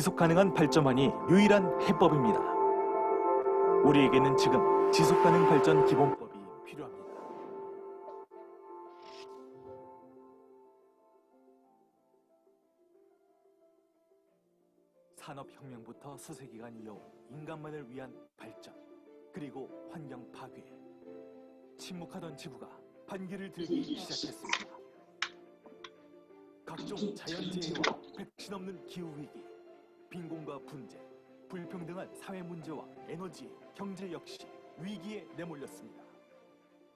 지속 가능한 발전만이 유일한 해법입니다. 우리에게는 지금 지속 가능 발전 기본법이 필요합니다. 산업혁명부터 수세기간 이어온 인간만을 위한 발전, 그리고 환경 파괴. 침묵하던 지구가 반기를 들기 시작했습니다. 각종 자연재해와 백신 없는 기후위기, 빈곤과 분쟁, 불평등한 사회 문제와 에너지, 경제 역시 위기에 내몰렸습니다.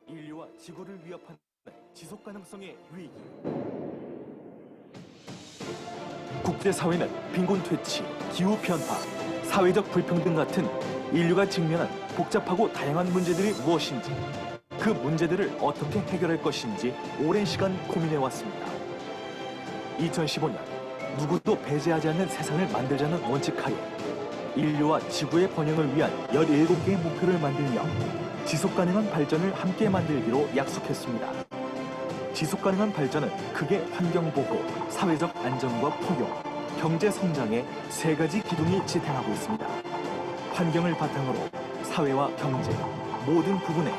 인류와 지구를 위협하는 지속가능성의 위기. 국제사회는 빈곤 퇴치, 기후변화, 사회적 불평등 같은 인류가 직면한 복잡하고 다양한 문제들이 무엇인지, 그 문제들을 어떻게 해결할 것인지 오랜 시간 고민해왔습니다. 2015년 누구도 배제하지 않는 세상을 만들자는 원칙하에 인류와 지구의 번영을 위한 17개의 목표를 만들며 지속가능한 발전을 함께 만들기로 약속했습니다. 지속가능한 발전은 크게 환경보호, 사회적 안정과 포용, 경제성장의 세 가지 기둥이 지탱하고 있습니다. 환경을 바탕으로 사회와 경제, 모든 부분에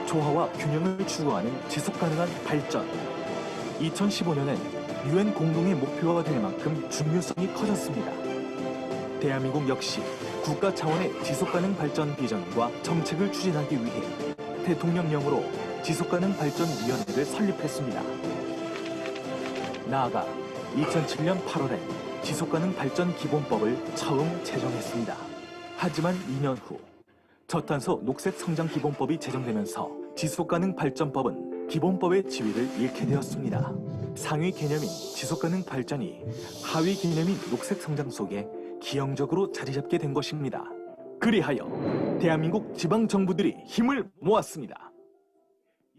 조화와 균형을 추구하는 지속가능한 발전. 2015년엔 UN 공동의 목표가 될 만큼 중요성이 커졌습니다. 대한민국 역시 국가 차원의 지속가능 발전 비전과 정책을 추진하기 위해 대통령령으로 지속가능 발전위원회를 설립했습니다. 나아가 2007년 8월에 지속가능 발전 기본법을 처음 제정했습니다. 하지만 2년 후 저탄소 녹색 성장 기본법이 제정되면서 지속가능 발전법은 기본법의 지위를 잃게 되었습니다. 상위 개념인 지속가능 발전이 하위 개념인 녹색 성장 속에 기형적으로 자리 잡게 된 것입니다. 그리하여 대한민국 지방정부들이 힘을 모았습니다.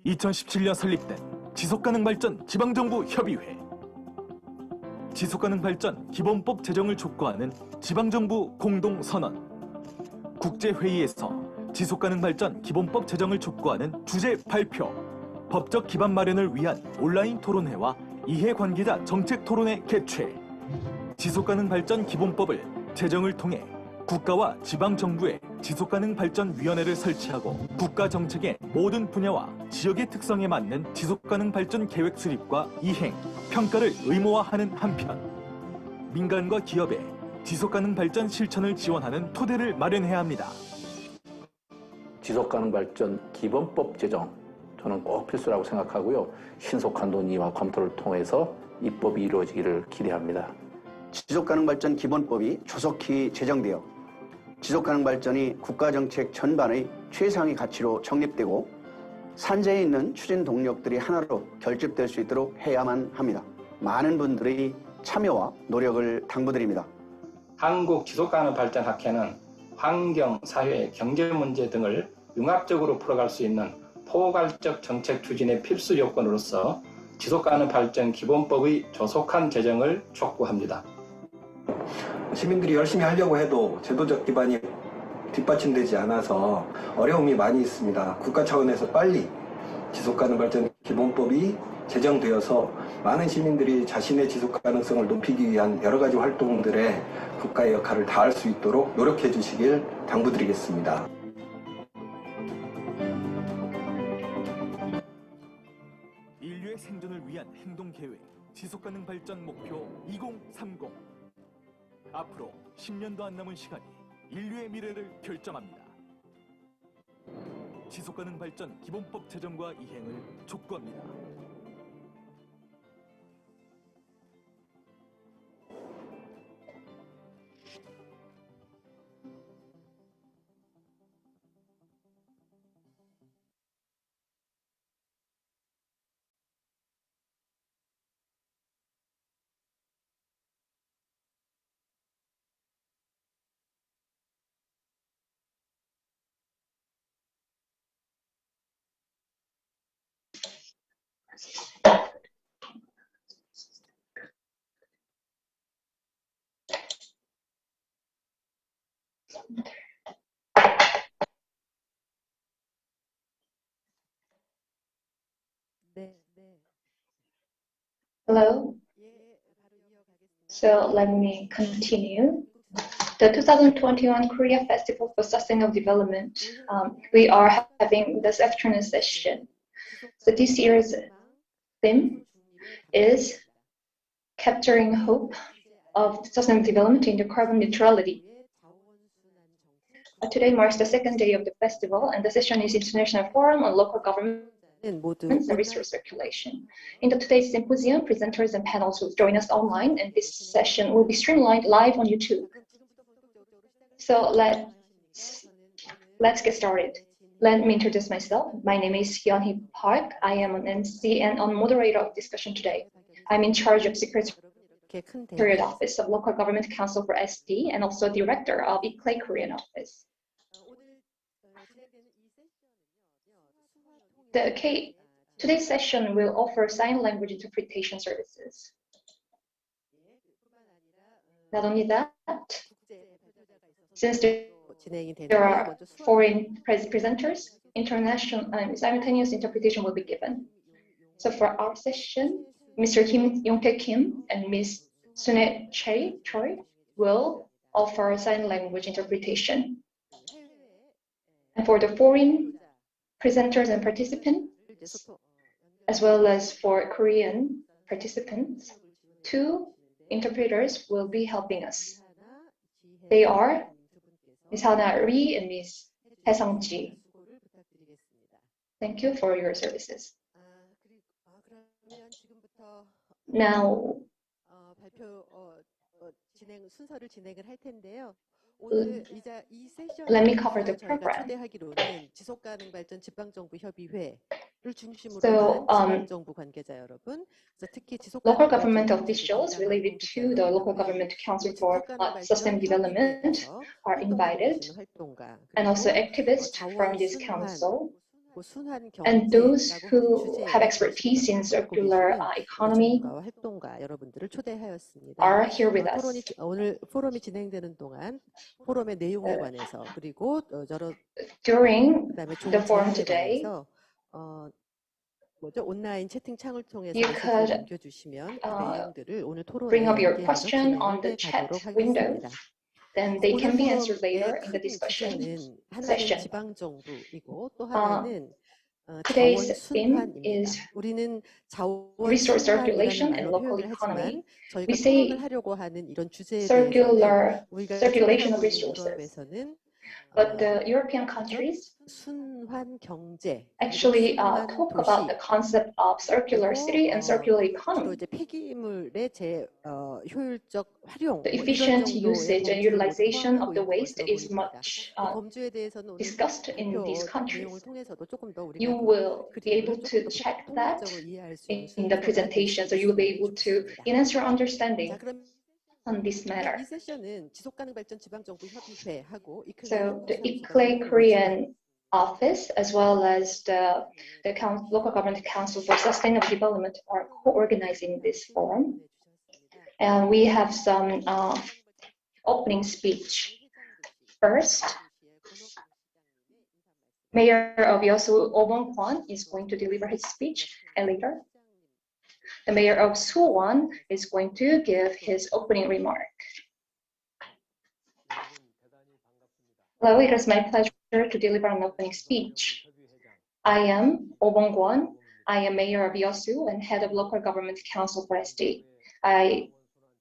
2017년 설립된 지속가능발전 지방정부협의회, 지속가능발전 기본법 제정을 촉구하는 지방정부 공동선언, 국제회의에서 지속가능발전 기본법 제정을 촉구하는 주제 발표, 법적 기반 마련을 위한 온라인 토론회와 이해관계자 정책 토론회 개최, 지속가능발전 기본법을 제정을 통해 국가와 지방정부의 지속가능발전위원회를 설치하고 국가정책의 모든 분야와 지역의 특성에 맞는 지속가능발전 계획 수립과 이행, 평가를 의무화하는 한편 민간과 기업의 지속가능발전 실천을 지원하는 토대를 마련해야 합니다. 지속가능발전 기본법 제정, 저는 꼭 필수라고 생각하고요. 신속한 논의와 검토를 통해서 입법이 이루어지기를 기대합니다. 지속가능발전 기본법이 조속히 제정되어 지속가능발전이 국가정책 전반의 최상위 가치로 정립되고 산재에 있는 추진 동력들이 하나로 결집될 수 있도록 해야만 합니다. 많은 분들의 참여와 노력을 당부드립니다. 한국지속가능발전학회는 환경, 사회, 경제 문제 등을 융합적으로 풀어갈 수 있는 포괄적 정책 추진의 필수 요건으로서 지속가능발전 기본법의 조속한 제정을 촉구합니다. 시민들이 열심히 하려고 해도 제도적 기반이 뒷받침되지 않아서 어려움이 많이 있습니다. 국가 차원에서 빨리 지속가능발전 기본법이 제정되어서 많은 시민들이 자신의 지속가능성을 높이기 위한 여러 가지 활동들에 국가의 역할을 다할 수 있도록 노력해 주시길 당부드리겠습니다. 인류의 생존을 위한 행동계획, 지속가능발전 목표 2030. 앞으로 10년도 안 남은 시간이 인류의 미래를 결정합니다. 지속가능발전 기본법 제정과 이행을 촉구합니다. Hello. So let me continue. The 2021 Korea Festival for Sustainable Development, we are having this afternoon session. So this year's theme is capturing hope of sustainable development into carbon neutrality. Today marks the second day of the festival, and the session is International Forum on Local Government and Resource Circulation. In today's symposium, presenters and panels will join us online, and this session will be streamlined live on YouTube. So let's get started. Let me introduce myself. My name is Hyun-hee Park. I am an MC and a moderator of discussion today. I'm in charge of Secretariat Office of Local Government Council for SD and also Director of ICLE Korean Office. Today's session will offer sign language interpretation services. Not only that, since there are foreign presenters, international simultaneous interpretation will be given. So for our session, Mr. Kim Yong-tae Kim and Ms. Sune Choi will offer sign language interpretation. And for the foreign presenters and participants, as well as for Korean participants, 2 interpreters will be helping us. They are Ms. Hana Ri and Ms. Hae-sung Ji. Thank you for your services. Now, let me cover the program. So, local government officials related to the Local Government Council for Sustainable Development are invited, and also activists from this council, and those who have expertise in circular economy are here with us. During the forum today, you could bring up your question on the chat window, then they can be answered later in the discussion session. Today's theme is resource circulation and local economy. We say circulation of resources, but the European countries actually talk about the concept of circular city and circular economy. The efficient usage and utilization of the waste is much discussed in these countries. You will be able to check that in the presentation, so you will be able to enhance your understanding on this matter. So the ICLE Korean Office, as well as the Local Government Council for Sustainable Development, are co-organizing this forum. And we have some opening speech. First, Mayor of Yeosu, Oh Bong-kwon, is going to deliver his speech, and later, the Mayor of Suwon is going to give his opening remark. Hello, it is my pleasure to deliver an opening speech. I am Oh Bong-kwon. I am Mayor of Yeosu and Head of Local Government Council for SD. I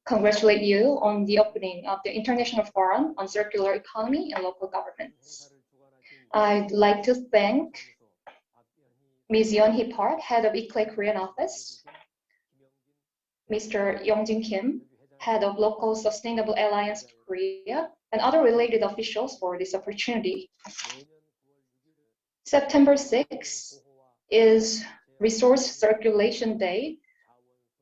congratulate you on the opening of the International Forum on Circular Economy and Local Governments. I'd like to thank Ms. Yeon-hee Park, Head of ICLE Korean Office, Mr. Yong-jin Kim, Head of Local Sustainable Alliance of Korea, and other related officials for this opportunity. September 6th is Resource Circulation Day,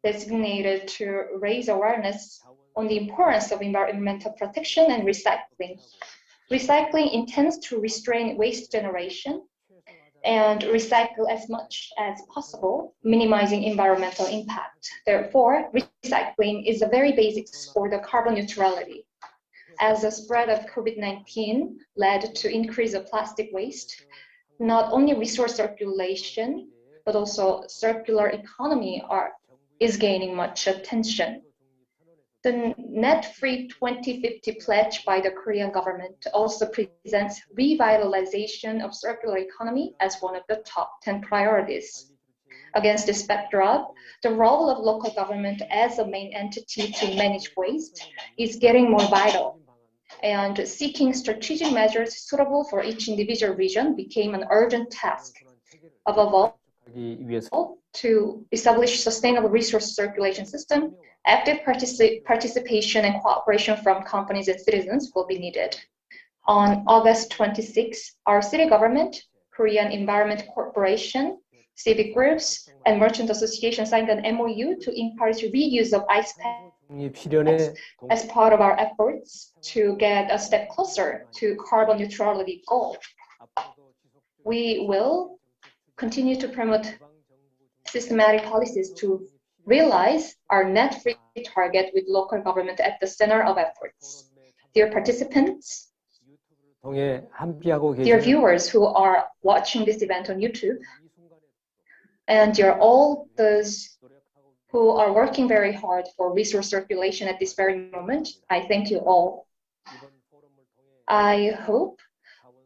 designated to raise awareness on the importance of environmental protection and recycling. Recycling intends to restrain waste generation and recycle as much as possible, minimizing environmental impact. Therefore, recycling is the very basics for the carbon neutrality. As the spread of COVID-19 led to increase of plastic waste, not only resource circulation, but also circular economy is gaining much attention. The Net Free 2050 pledge by the Korean government also presents revitalization of circular economy as one of the top 10 priorities. Against this backdrop, the role of local government as a main entity to manage waste is getting more vital, and seeking strategic measures suitable for each individual region became an urgent task. Above all, to establish sustainable resource circulation system, active participation and cooperation from companies and citizens will be needed. On August 26, our city government, Korean Environment Corporation, civic groups, and merchant association signed an MOU to encourage reuse of ice packs as part of our efforts to get a step closer to carbon neutrality goal. We will continue to promote systematic policies to realize our net free target with local government at the center of efforts. Dear participants, dear viewers who are watching this event on YouTube, and dear all those who are working very hard for resource circulation at this very moment, I thank you all. I hope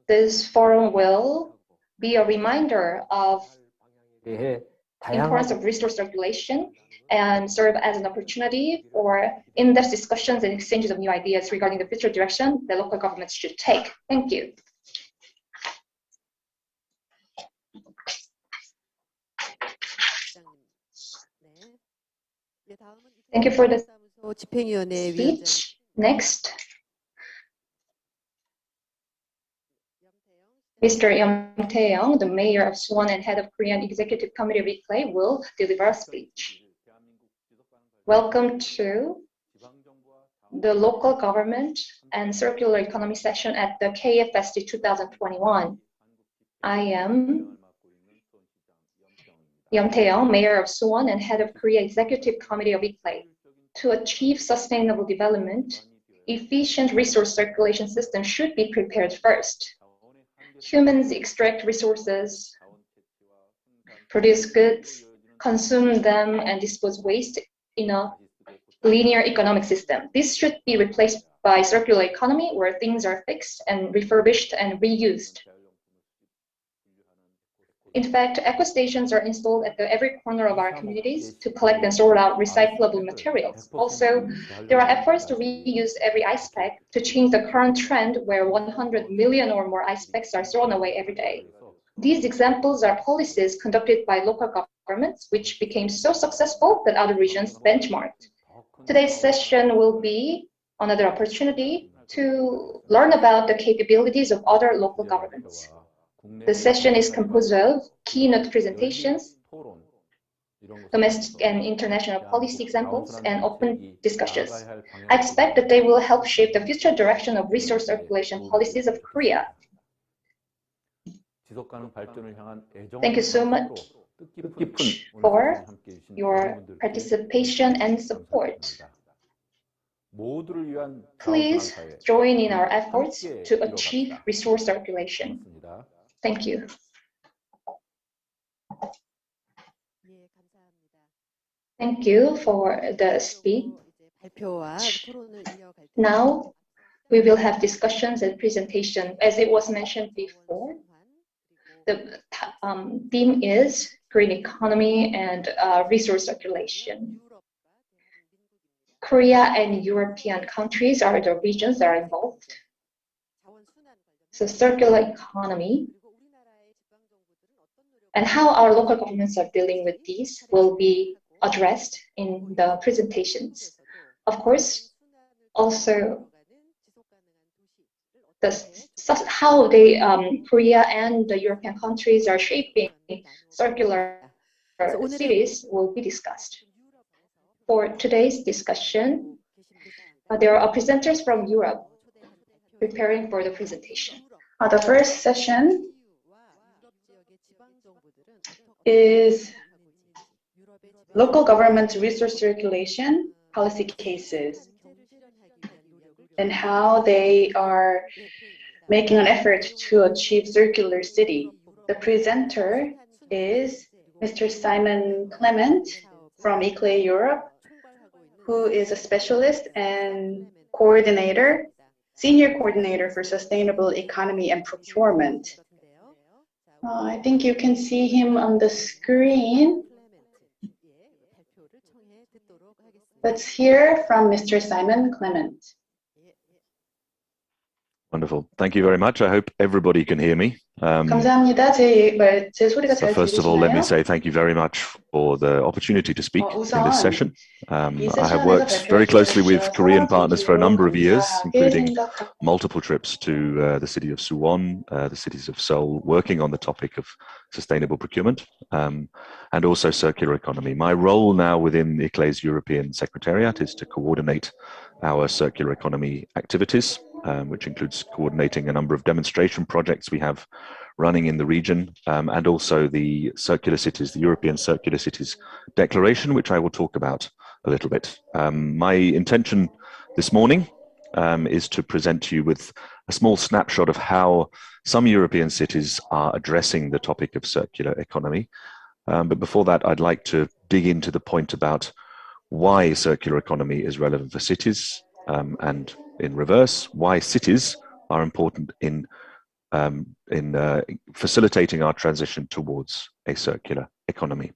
this forum will be a reminder of the importance of resource circulation and serve as an opportunity for in-depth discussions and exchanges of new ideas regarding the future direction that local governments should take. Thank you. Thank you for the speech. Next, Mr. Yum Tae-young, the mayor of Suwon and head of Korean Executive Committee of Reclaim, will deliver a speech. Welcome to the local government and circular economy session at the KFSD 2021. I am Yum Tae-young, mayor of Suwon and head of Korea Executive Committee of Reclaim. To achieve sustainable development, efficient resource circulation system should be prepared first. Humans extract resources, produce goods, consume them, and dispose waste in a linear economic system. This should be replaced by circular economy where things are fixed and refurbished and reused. In fact, eco stations are installed at every corner of our communities to collect and sort out recyclable materials. Also, there are efforts to reuse every ice pack to change the current trend where 100 million or more ice packs are thrown away every day. These examples are policies conducted by local governments which became so successful that other regions benchmarked. Today's session will be another opportunity to learn about the capabilities of other local governments. The session is composed of keynote presentations, domestic and international policy examples, and open discussions. I expect that they will help shape the future direction of resource circulation policies of Korea. Thank you so much for your participation and support. Please join in our efforts to achieve resource circulation. Thank you. Thank you for the speech. Now, we will have discussions and presentation. As it was mentioned before, the theme is green economy and resource circulation. Korea and European countries are the regions that are involved. So circular economy and how our local governments are dealing with these will be addressed in the presentations. Of course, also how Korea and the European countries are shaping circular cities will be discussed. For today's discussion, there are presenters from Europe preparing for the presentation. The first session is local government resource circulation policy cases and how they are making an effort to achieve circular city. The presenter is Mr. Simon Clement from Eclay Europe, who is a specialist and coordinator, senior coordinator for sustainable economy and procurement. I think you can see him on the screen. Let's hear from Mr. Simon Clement. Wonderful. Thank you very much. I hope everybody can hear me. 감사합니다. 제 소리가 So 잘 first of all, let me 들리시나요? say thank you very much for the opportunity to speak in 우선 this session. I have 세션에서 worked very 발표해 closely with 주셔서 Korean partners for a number of years, 감사하게 including 생각합니다. multiple trips to the city of Suwon, the cities of Seoul, working on the topic of sustainable procurement and also circular economy. My role now within the ICLE's European Secretariat is to coordinate our circular economy activities, which includes coordinating a number of demonstration projects we have running in the region, and also the Circular Cities, the European Circular Cities Declaration, which I will talk about a little bit. My intention this morning is to present to you with a small snapshot of how some European cities are addressing the topic of circular economy. But before that, I'd like to dig into the point about why circular economy is relevant for cities, and in reverse, why cities are important in facilitating our transition towards a circular economy.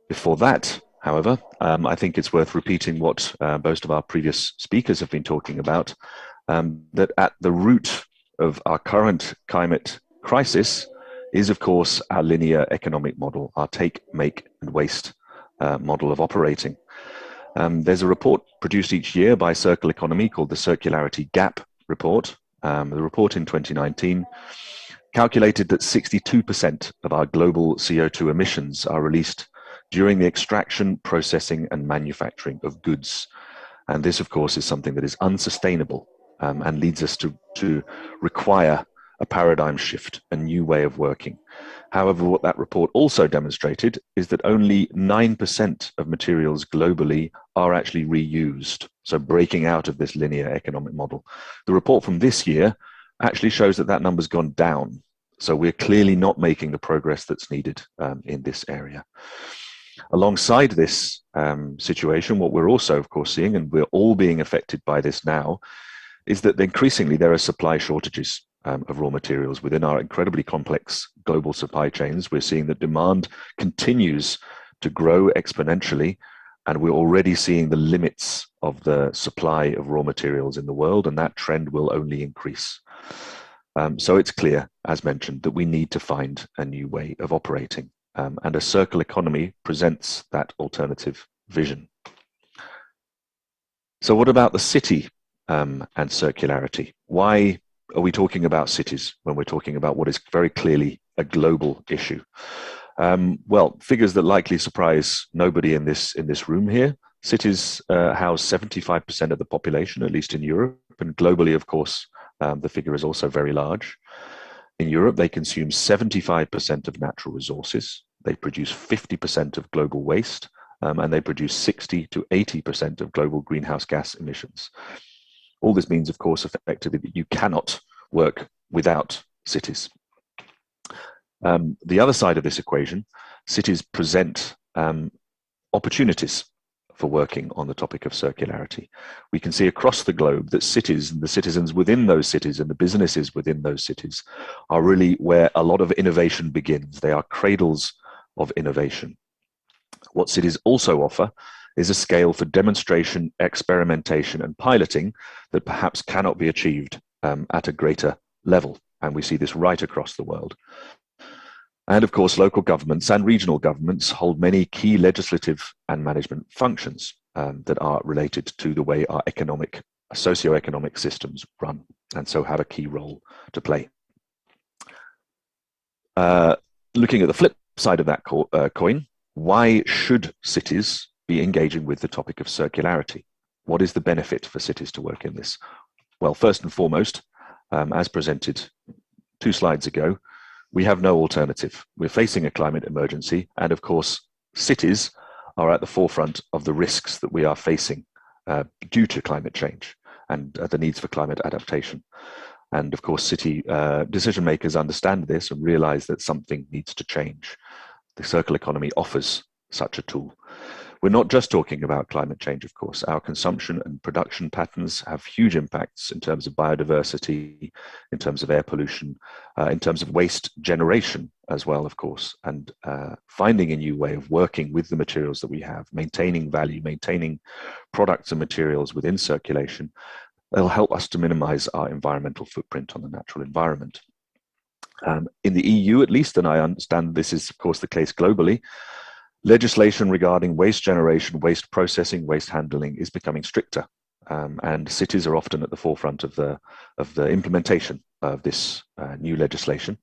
Before that, however, I think it's worth repeating what most of our previous speakers have been talking about, that at the root of our current climate crisis is, of course, our linear economic model, our take, make, and waste model of operating. There's a report produced each year by Circle Economy called the Circularity Gap Report. The report in 2019 calculated that 62% of our global CO2 emissions are released during the extraction, processing, and manufacturing of goods. And this, of course, is something that is unsustainable and leads us to require a paradigm shift, a new way of working. However, what that report also demonstrated is that only 9% of materials globally are actually reused, so breaking out of this linear economic model. The report from this year actually shows that that number's gone down, so we're clearly not making the progress that's needed in this area. Alongside this situation, what we're also, of course, seeing, and we're all being affected by this now, is that increasingly there are supply shortages of raw materials within our incredibly complex global supply chains. We're seeing that demand continues to grow exponentially, and we're already seeing the limits of the supply of raw materials in the world, and that trend will only increase. So it's clear, as mentioned, that we need to find a new way of operating, and a circular economy presents that alternative vision. So what about the city and circularity? Why are we talking about cities when we're talking about what is very clearly a global issue? Well, figures that likely surprise nobody in this room here. Cities house 75% of the population, at least in Europe, and globally, of course, the figure is also very large. In Europe, they consume 75% of natural resources. They produce 50% of global waste, and they produce 60 to 80% of global greenhouse gas emissions. All this means, of course, effectively that you cannot work without cities. The other side of this equation, cities present opportunities for working on the topic of circularity. We can see across the globe that cities and the citizens within those cities and the businesses within those cities are really where a lot of innovation begins. They are cradles of innovation. What cities also offer is a scale for demonstration, experimentation, and piloting that perhaps cannot be achieved at a greater level. And we see this right across the world. And of course, local governments and regional governments hold many key legislative and management functions that are related to the way our socio-economic systems run, and so have a key role to play. Looking at the flip side of that coin, why should cities be engaging with the topic of circularity? What is the benefit for cities to work in this? Well, first and foremost, as presented 2 slides ago, we have no alternative. We're facing a climate emergency, and of course, cities are at the forefront of the risks that we are facing due to climate change and the needs for climate adaptation. And of course, city decision makers understand this and realize that something needs to change. The circular economy offers such a tool. We're not just talking about climate change, of course. Our consumption and production patterns have huge impacts in terms of biodiversity, in terms of air pollution, in terms of waste generation as well, of course, and finding a new way of working with the materials that we have, maintaining value, maintaining products and materials within circulation. They'll help us to minimize our environmental footprint on the natural environment. In the EU, at least, and I understand this is, of course, the case globally, legislation regarding waste generation, waste processing, waste handling is becoming stricter, and cities are often at the forefront of the implementation of this new legislation.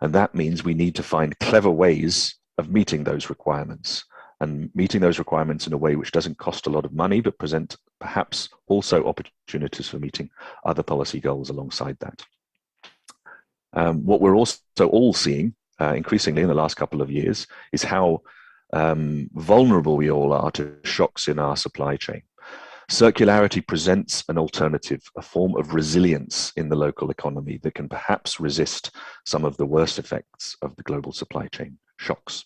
And that means we need to find clever ways of meeting those requirements, and meeting those requirements in a way which doesn't cost a lot of money, but present perhaps also opportunities for meeting other policy goals alongside that. What we're also all seeing increasingly in the last couple of years is how vulnerable we all are to shocks in our supply chain. Circularity presents an alternative, a form of resilience in the local economy that can perhaps resist some of the worst effects of the global supply chain shocks.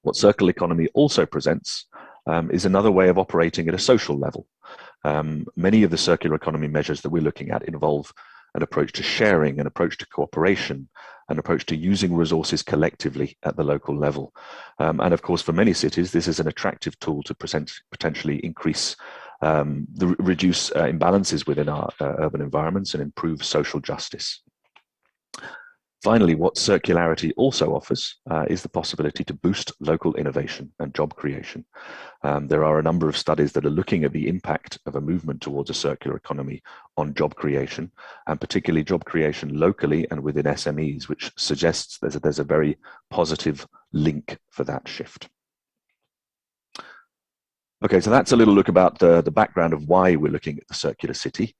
What circular economy also presents is another way of operating at a social level. Many of the circular economy measures that we're looking at involve an approach to sharing, an approach to cooperation, an approach to using resources collectively at the local level. And of course, for many cities, this is an attractive tool to potentially increase, reduce imbalances within our urban environments and improve social justice. Finally, what circularity also offers is the possibility to boost local innovation and job creation. There are a number of studies that are looking at the impact of a movement towards a circular economy on job creation, and particularly job creation locally and within SMEs, which suggests there's a very positive link for that shift. Okay, so that's a little look about the background of why we're looking at the circular city.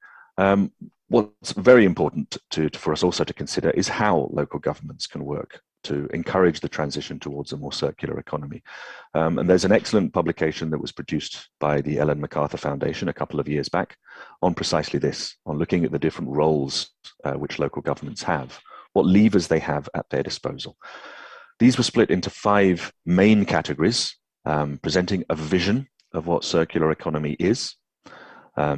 What's very important for us also to consider is how local governments can work to encourage the transition towards a more circular economy. And there's an excellent publication that was produced by the Ellen MacArthur Foundation a couple of years back on precisely this, on looking at the different roles which local governments have, what levers they have at their disposal. These were split into 5 main categories, presenting a vision of what circular economy is.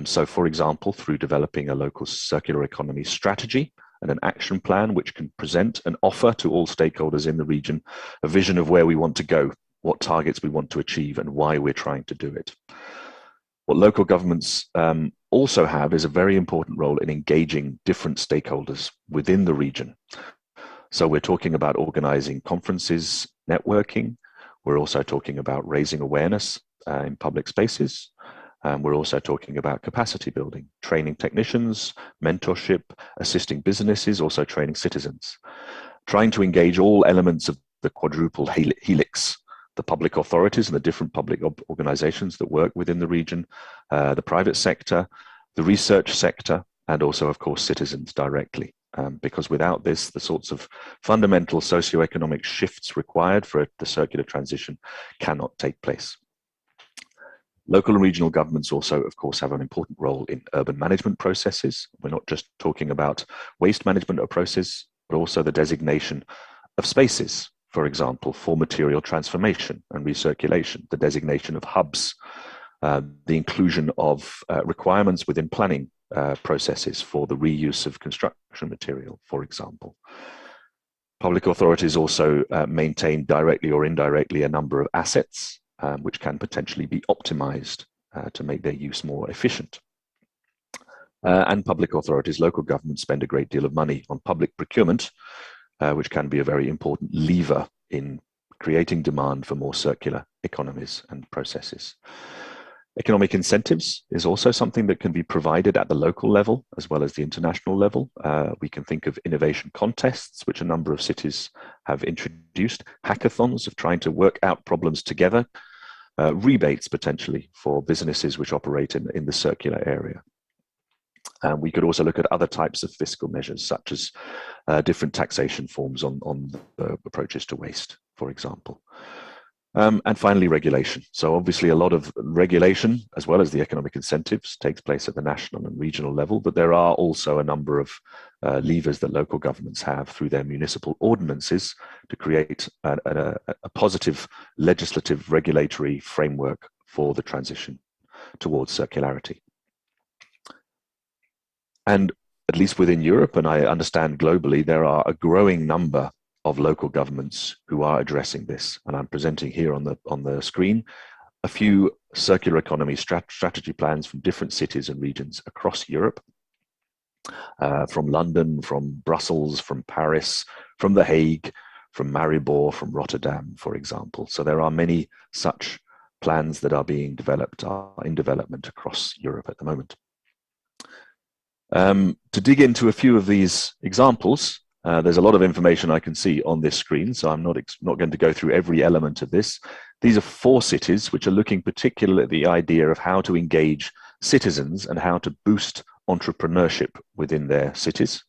So, for example, through developing a local circular economy strategy and an action plan which can present and offer to all stakeholders in the region a vision of where we want to go, what targets we want to achieve, and why we're trying to do it. What local governments also have is a very important role in engaging different stakeholders within the region. So we're talking about organizing conferences, networking. We're also talking about raising awareness in public spaces. We're also talking about capacity building, training technicians, mentorship, assisting businesses, also training citizens, trying to engage all elements of the quadruple helix, the public authorities and the different public organizations that work within the region, the private sector, the research sector, and also, of course, citizens directly. Because without this, the sorts of fundamental socioeconomic shifts required for the circular transition cannot take place. Local and regional governments also, of course, have an important role in urban management processes. We're not just talking about waste management processes, but also the designation of spaces, for example, for material transformation and recirculation, the designation of hubs, the inclusion of requirements within planning processes for the reuse of construction material, for example. Public authorities also maintain directly or indirectly a number of assets which can potentially be optimized to make their use more efficient. And public authorities, local governments spend a great deal of money on public procurement, which can be a very important lever in creating demand for more circular economies and processes. Economic incentives is also something that can be provided at the local level as well as the international level. We can think of innovation contests, which a number of cities have introduced, hackathons of trying to work out problems together, rebates potentially for businesses which operate in the circular area. We could also look at other types of fiscal measures, such as different taxation forms on the approaches to waste, for example. And finally, regulation. So obviously a lot of regulation, as well as the economic incentives, takes place at the national and regional level, but there are also a number of levers that local governments have through their municipal ordinances to create a positive legislative regulatory framework for the transition towards circularity. And at least within Europe, and I understand globally, there are a growing number of local governments who are addressing this. And I'm presenting here on the screen a few circular economy strategy plans from different cities and regions across Europe, from London, from Brussels, from Paris, from The Hague, from Maribor, from Rotterdam, for example. So there are many such plans that are being developed, are in development across Europe at the moment. To dig into a few of these examples, there's a lot of information I can see on this screen, so I'm not going to go through every element of this. These are 4 cities which are looking particularly at the idea of how to engage citizens and how to boost entrepreneurship within their cities.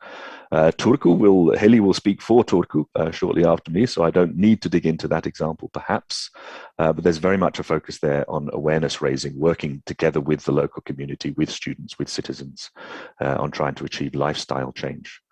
Heli will speak for Turku shortly after me, so I don't need to dig into that example perhaps, but there's very much a focus there on awareness raising, working together with the local community, with students, with citizens, on trying to achieve lifestyle change.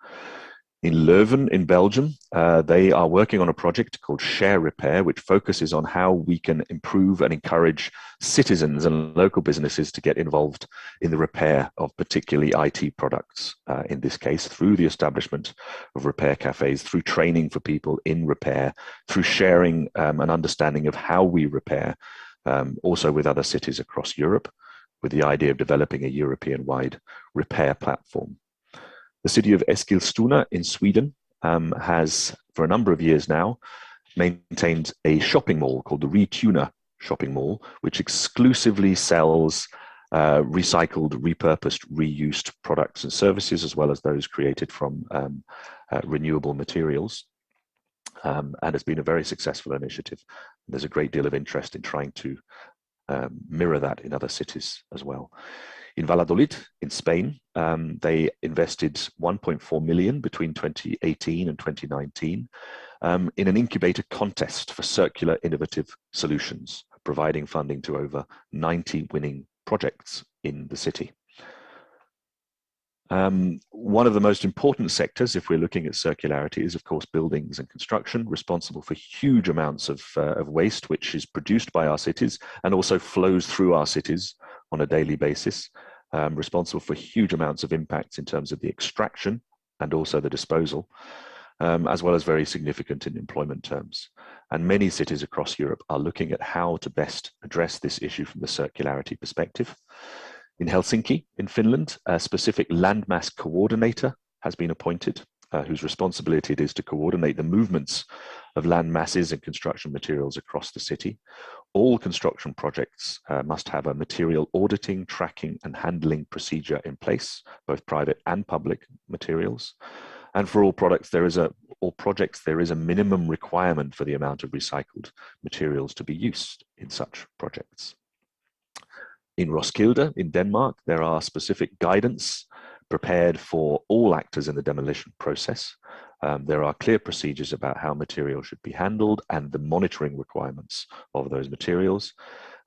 In Leuven in Belgium, they are working on a project called Share Repair, which focuses on how we can improve and encourage citizens and local businesses to get involved in the repair of particularly IT products, in this case, through the establishment of repair cafes, through training for people in repair, through sharing an understanding of how we repair, also with other cities across Europe, with the idea of developing a European-wide repair platform. The city of Eskilstuna in Sweden has, for a number of years now, maintained a shopping mall called the Retuna Shopping Mall, which exclusively sells recycled, repurposed, reused products and services, as well as those created from renewable materials, and has been a very successful initiative. There's a great deal of interest in trying to mirror that in other cities as well. In Valladolid, in Spain, they invested 1.4 million between 2018 and 2019 in an incubator contest for circular innovative solutions, providing funding to over 90 winning projects in the city. One of the most important sectors, if we're looking at circularity, is of course buildings and construction, responsible for huge amounts of waste, which is produced by our cities and also flows through our cities on a daily basis, responsible for huge amounts of impacts in terms of the extraction and also the disposal, as well as very significant in employment terms. And many cities across Europe are looking at how to best address this issue from the circularity perspective. In Helsinki, in Finland, a specific landmass coordinator has been appointed, whose responsibility it is to coordinate the movements of land masses and construction materials across the city. All construction projects must have a material auditing, tracking, and handling procedure in place, both private and public materials. And for all projects, there is a minimum requirement for the amount of recycled materials to be used in such projects. In Roskilde, in Denmark, there are specific guidance prepared for all actors in the demolition process. There are clear procedures about how material should be handled and the monitoring requirements of those materials.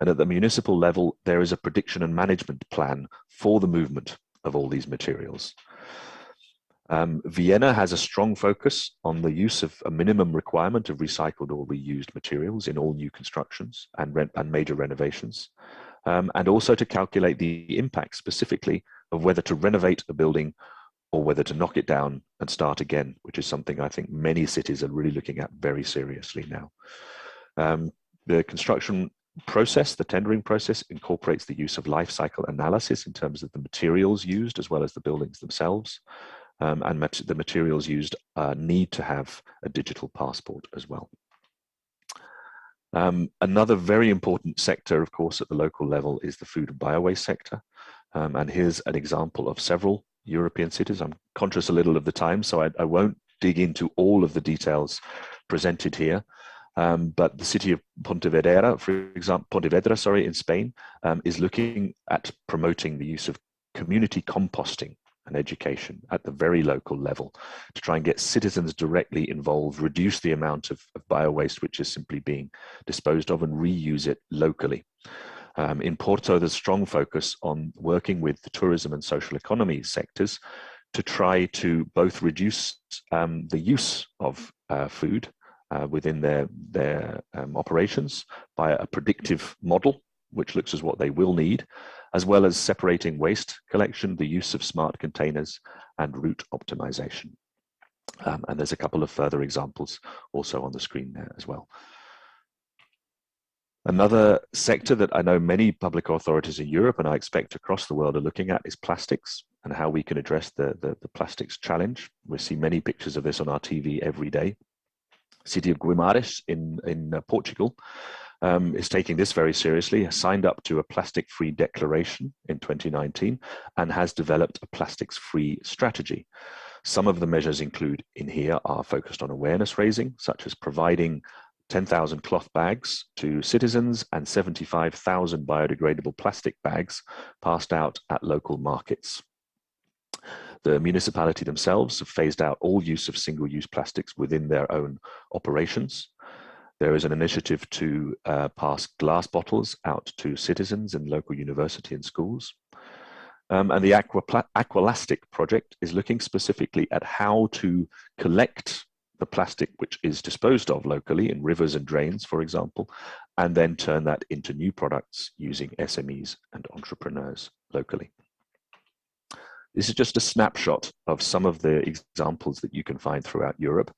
And at the municipal level, there is a prediction and management plan for the movement of all these materials. Vienna has a strong focus on the use of a minimum requirement of recycled or reused materials in all new constructions and major renovations. And also to calculate the impact specifically of whether to renovate a building or whether to knock it down and start again, which is something I think many cities are really looking at very seriously now. The construction process, the tendering process, incorporates the use of life cycle analysis in terms of the materials used as well as the buildings themselves. And the materials used need to have a digital passport as well. Another very important sector, of course, at the local level is the food and biowaste sector. And here's an example of several European cities. I'm conscious a little of the time, so I won't dig into all of the details presented here. But the city of Pontevedra, for example, in Spain, is looking at promoting the use of community composting and education at the very local level to try and get citizens directly involved, reduce the amount of bio-waste which is simply being disposed of, and reuse it locally. In Porto, there's strong focus on working with the tourism and social economy sectors to try to both reduce the use of food within their operations by a predictive model, which looks at what they will need, as well as separating waste collection, the use of smart containers, and route optimization. And there's a couple of further examples also on the screen there as well. Another sector that I know many public authorities in Europe, and I expect across the world, are looking at is plastics and how we can address the plastics challenge. We see many pictures of this on our TV every day. City of Guimarães in Portugal is taking this very seriously, has signed up to a plastic-free declaration in 2019 and has developed a plastics-free strategy. Some of the measures include in here are focused on awareness raising, such as providing 10,000 cloth bags to citizens and 75,000 biodegradable plastic bags passed out at local markets. The municipality themselves have phased out all use of single-use plastics within their own operations. There is an initiative to pass glass bottles out to citizens in local university and schools. And the Aqualastic project is looking specifically at how to collect the plastic which is disposed of locally in rivers and drains, for example, and then turn that into new products using SMEs and entrepreneurs locally. This is just a snapshot of some of the examples that you can find throughout Europe.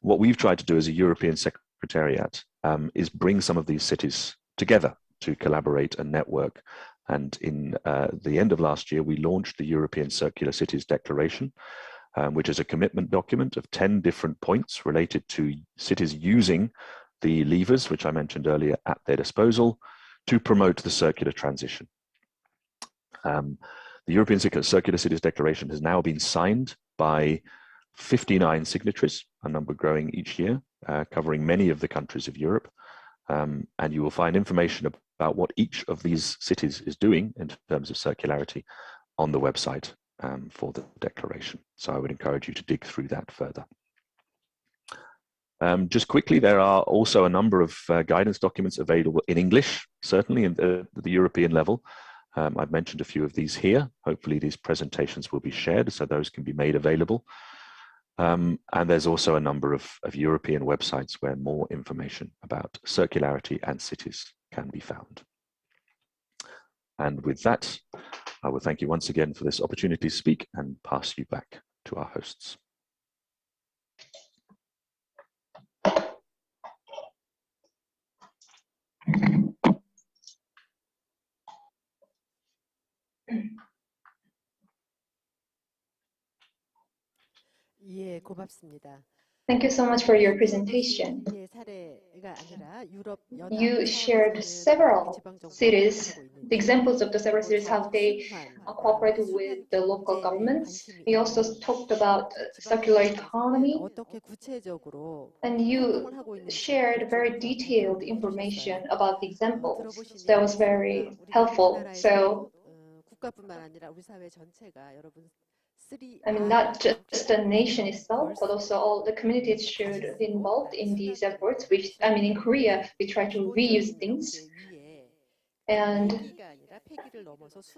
What we've tried to do as a European Secretariat is bring some of these cities together to collaborate and network. And in the end of last year, we launched the European Circular Cities Declaration, which is a commitment document of 10 different points related to cities using the levers, which I mentioned earlier, at their disposal to promote the circular transition. The European Circular Cities Declaration has now been signed by 59 signatories, a number growing each year, covering many of the countries of Europe. And you will find information about what each of these cities is doing in terms of circularity on the website for the declaration. So I would encourage you to dig through that further. Just quickly, there are also a number of guidance documents available in English, certainly at the European level. I've mentioned a few of these here. Hopefully these presentations will be shared so those can be made available. And there's also a number of European websites where more information about circularity and cities can be found. And with that, I will thank you once again for this opportunity to speak and pass you back to our hosts. 예, 고맙습니다. Thank you so much for your presentation. You shared several cities, the examples of the several cities, how they cooperate with the local governments. You also talked about circular economy, and you shared very detailed information about the examples. So that was very helpful. So I mean, not just the nation itself, but also all the communities should be involved in these efforts. Which, I mean, in Korea, we try to reuse things. And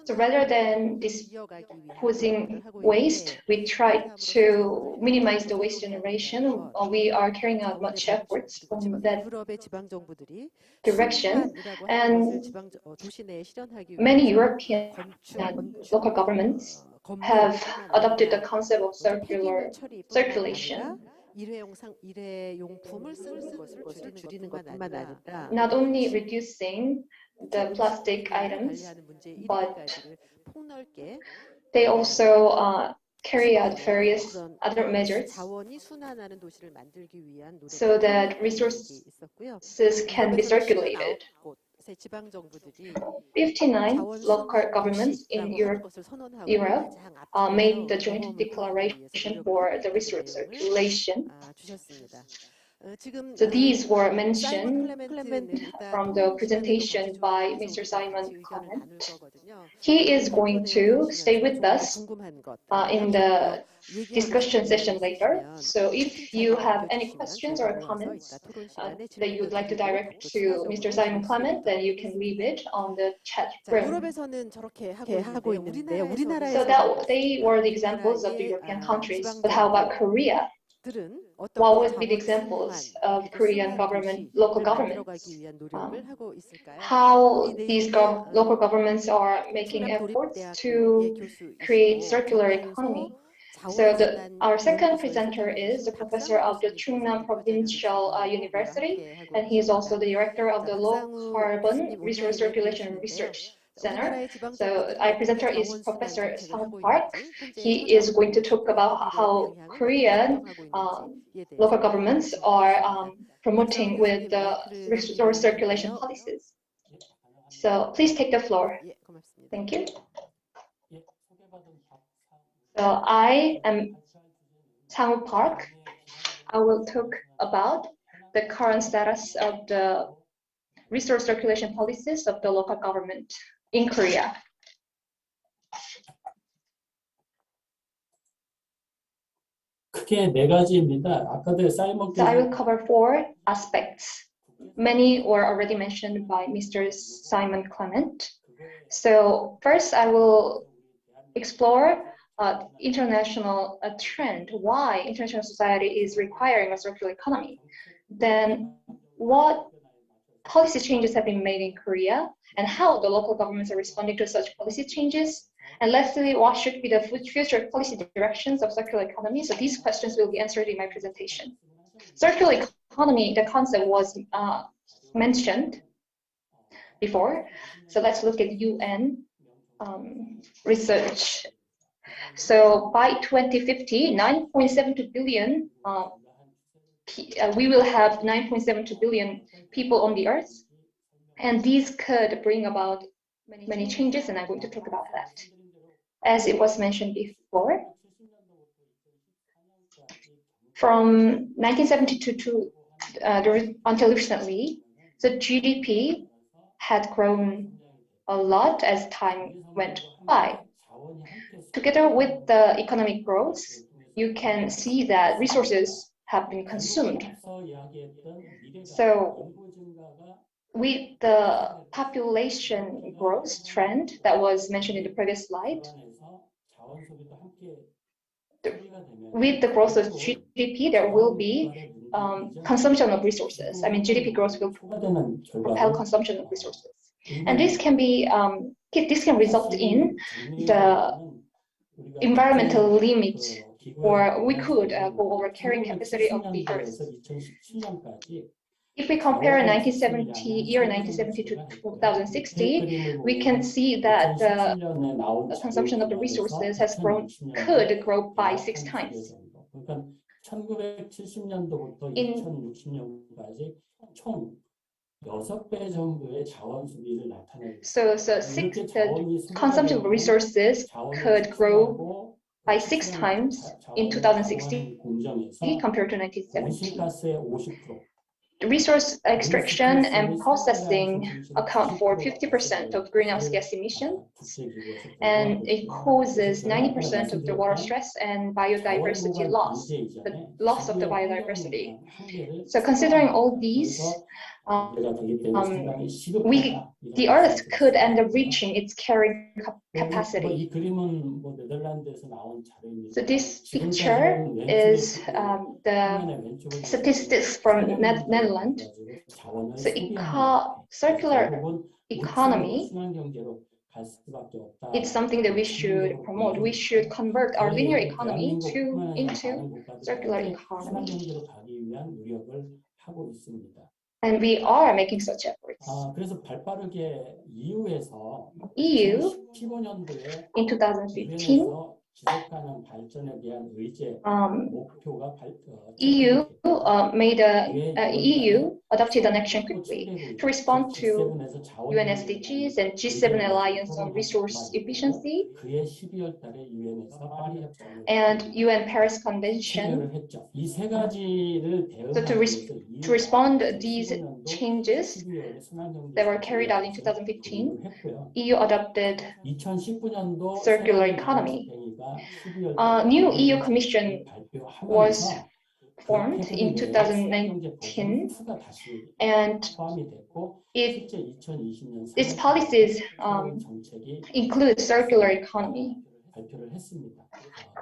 so rather than disposing waste, we try to minimize the waste generation. We are carrying out much efforts from that direction. And many European and local governments have adopted the concept of circulation. Not only reducing the plastic items, but they also carry out various other measures so that resources can be circulated. 59 local governments in Europe made the joint declaration for the resource circulation. So these were mentioned from the presentation by Mr. Simon Clement. He is going to stay with us in the discussion session later. So if you have any questions or comments that you would like to direct to Mr. Simon Clement, then you can leave it on the chat room. So that they were the examples of the European countries. But how about Korea? What would be the examples of Korean government, local governments? How these local governments are making efforts to create circular economy. So our second presenter is the professor of the Chungnam Provincial University, and he is also the director of the Low Carbon Resource Circulation Research Center. So our presenter is Professor Sang Park. He is going to talk about how Korean local governments are promoting with the resource circulation policies. So please take the floor. Thank you. So I am Sang Park. I will talk about the current status of the resource circulation policies of the local government in Korea. 크게 네 가지입니다. 아까도 사이먼 So I will cover 4 aspects. Many were already mentioned by Mr. Simon Clement. So first, I will explore international trend, why international society is requiring a circular economy. Then what policy changes have been made in Korea and how the local governments are responding to such policy changes. And lastly, what should be the future policy directions of circular economy? So these questions will be answered in my presentation. Circular economy, the concept was mentioned before. So let's look at UN research. So by 2050, 9.72 billion, we will have 9.72 billion people on the earth. And these could bring about many changes, and I'm going to talk about that. As it was mentioned before, from 1972 to until recently, the GDP had grown a lot as time went by. Together with the economic growth, you can see that resources have been consumed. So with the population growth trend that was mentioned in the previous slide, with the growth of GDP, there will be consumption of resources. I mean, GDP growth will propel consumption of resources. And this can be, this can result in the environmental limit, or we could go over carrying capacity of the Earth. If we compare 1970 to 2060, we can see that the consumption of the resources has could grow by 6 times. So the consumption of resources could grow by 6 times in 2060 compared to 1970. The resource extraction and processing account for 50% of greenhouse gas emissions, and it causes 90% of the water stress and biodiversity loss, the loss of the biodiversity. So considering all these, the Earth could end up reaching its carrying capacity. So this picture is the statistics from Netherlands. So circular economy, it's something that we should promote. We should convert our linear economy into circular economy. And we are making such efforts. EU in 2015 지속 가능 발전에 대한 의제 목표가 EU 왜 EU adopted an action 또 quickly 침대고 to respond to G7에서 UN SDGs and G7 Alliance on Resource Efficiency 그해 12월 달에 유엔에서 파리 협정을 and UN Paris Convention. 체결을 했죠. 이 세 가지를 So 대응하기 위해서 to respond to these 2015년도 changes 12월에 순환경제 that were carried out in 2015, EU adopted 2019년도 circular economy. New EU Commission was formed in 2019, and its policies include circular economy. 발표를 했습니다.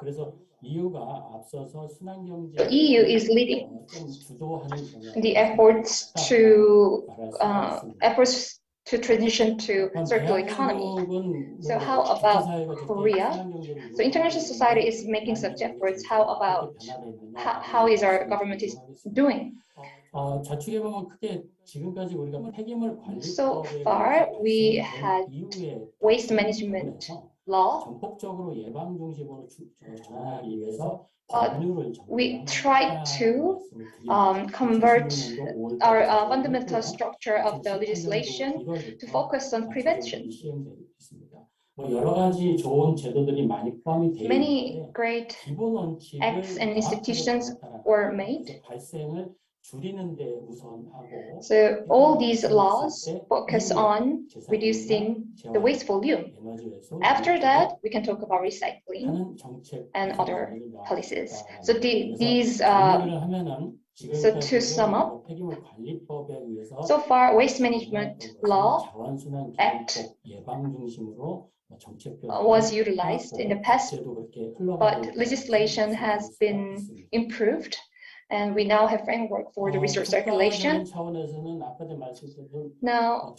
그래서 EU가 앞서서 순환경제 The EU is leading 좀 주도하는 the 경향이 efforts to transition to circular economy. So how about Korea? So international society is making such efforts. How about how is our government is doing? 자축해 보면 크게 지금까지 우리가 폐기물 So 관리법에 far, we had waste management law. 전폭적으로 예방 중심으로 전환하기 위해서 we tried to convert our fundamental structure of the legislation to focus on prevention. 여러 가지 좋은 제도들이 많이 포함이 되어 Many 있는데 great 기본 원칙을 acts and institutions were made. 발생을 줄이는 데 우선하고 So all these laws focus on reducing the waste volume. After that, we can talk about recycling and other policies. So so to sum up, so far Waste Management Law Act was utilized in the past, but legislation has been improved. And we now have framework for the resource circulation. Now,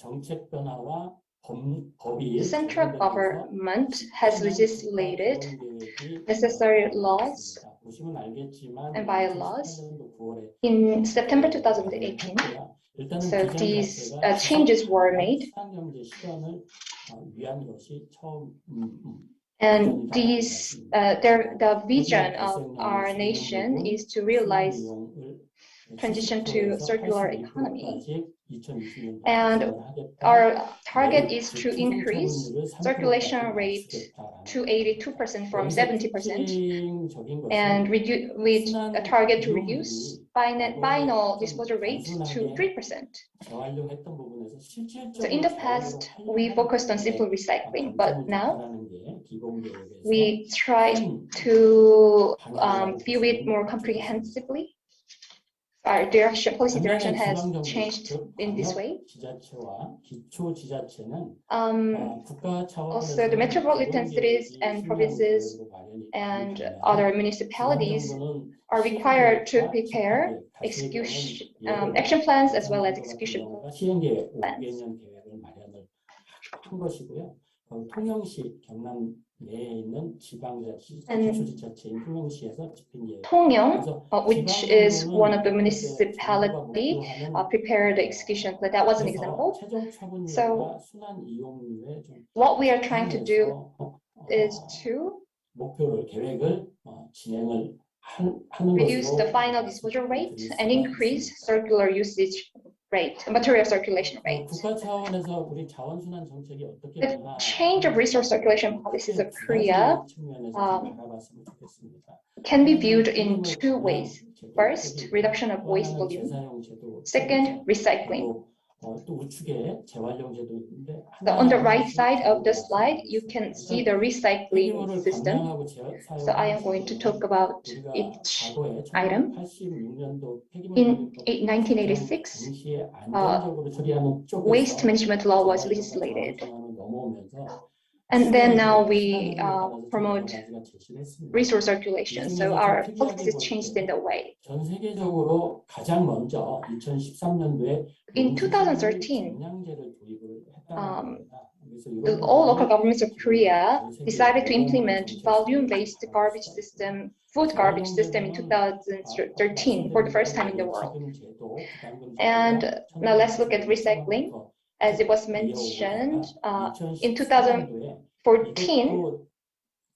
the central government has legislated necessary laws and bylaws in September 2018. So these changes were made. And these, the vision of our nation is to realize transition to circular economy. And our target is to increase circulation rate to 82% from 70%, and with a target to reduce final disposal rate to 3%. So in the past, we focused on simple recycling, but now we try to view it more comprehensively. Our policy direction has changed in this way. Also, the metropolitan cities and provinces and other municipalities are required to prepare action plans as well as execution plans. And 통영, which is one of the municipality, prepared the execution plan. That was an example. So what we are trying to do is to reduce the final disposal rate and increase circular usage rate, material circulation rate. The change of resource circulation policies of Korea can be viewed in two ways. First, reduction of waste volume. Second, recycling. So on the right side of the slide, you can see the recycling system. So I am going to talk about each item. In 1986, waste management law was legislated. And then now we promote resource circulation. So our policies changed in the way. In 2013, all local governments of Korea decided to implement volume-based garbage system, food garbage system in 2013 for the first time in the world. And now let's look at recycling. As it was mentioned, in 2014,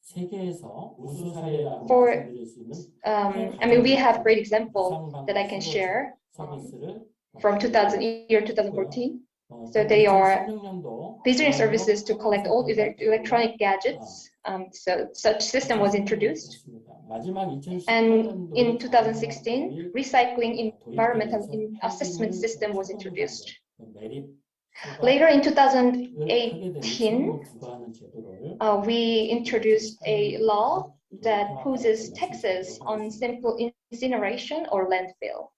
세계에서 우수 사례라고 For, 말씀드릴 수 있는 I mean, we have great example that I can share from 2014. So they are listening services to collect all electronic gadgets. So such system was introduced. And in 2016, recycling environmental assessment system was introduced. Later in 2018, we introduced a law that poses taxes on simple incineration or landfill.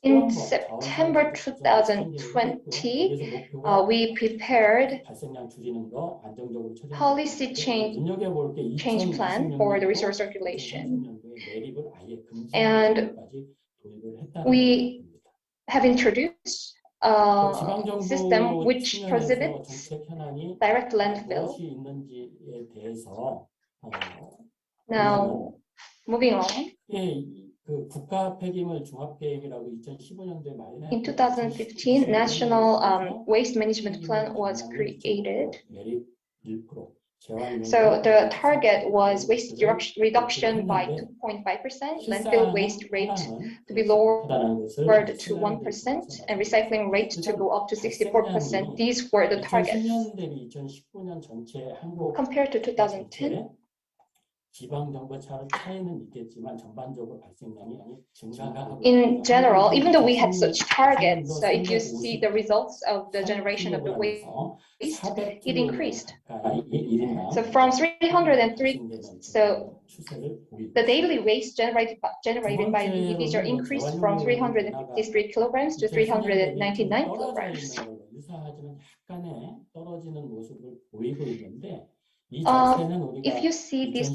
In September 2020, we prepared policy change plan for the resource circulation. And we have introduced a system which prohibits direct landfill. Now, moving on. In 2015, National Waste Management Plan was created. So the target was waste reduction by 2.5%, landfill waste rate to be lowered to 1%, and recycling rate to go up to 64%. These were the targets. Compared to 2010, in general, even though we had such targets, if you see the results of the generation of the waste, it increased. So from 303, so the daily waste generated by an individual increased from 353 kilograms to 399 kilograms. If you see this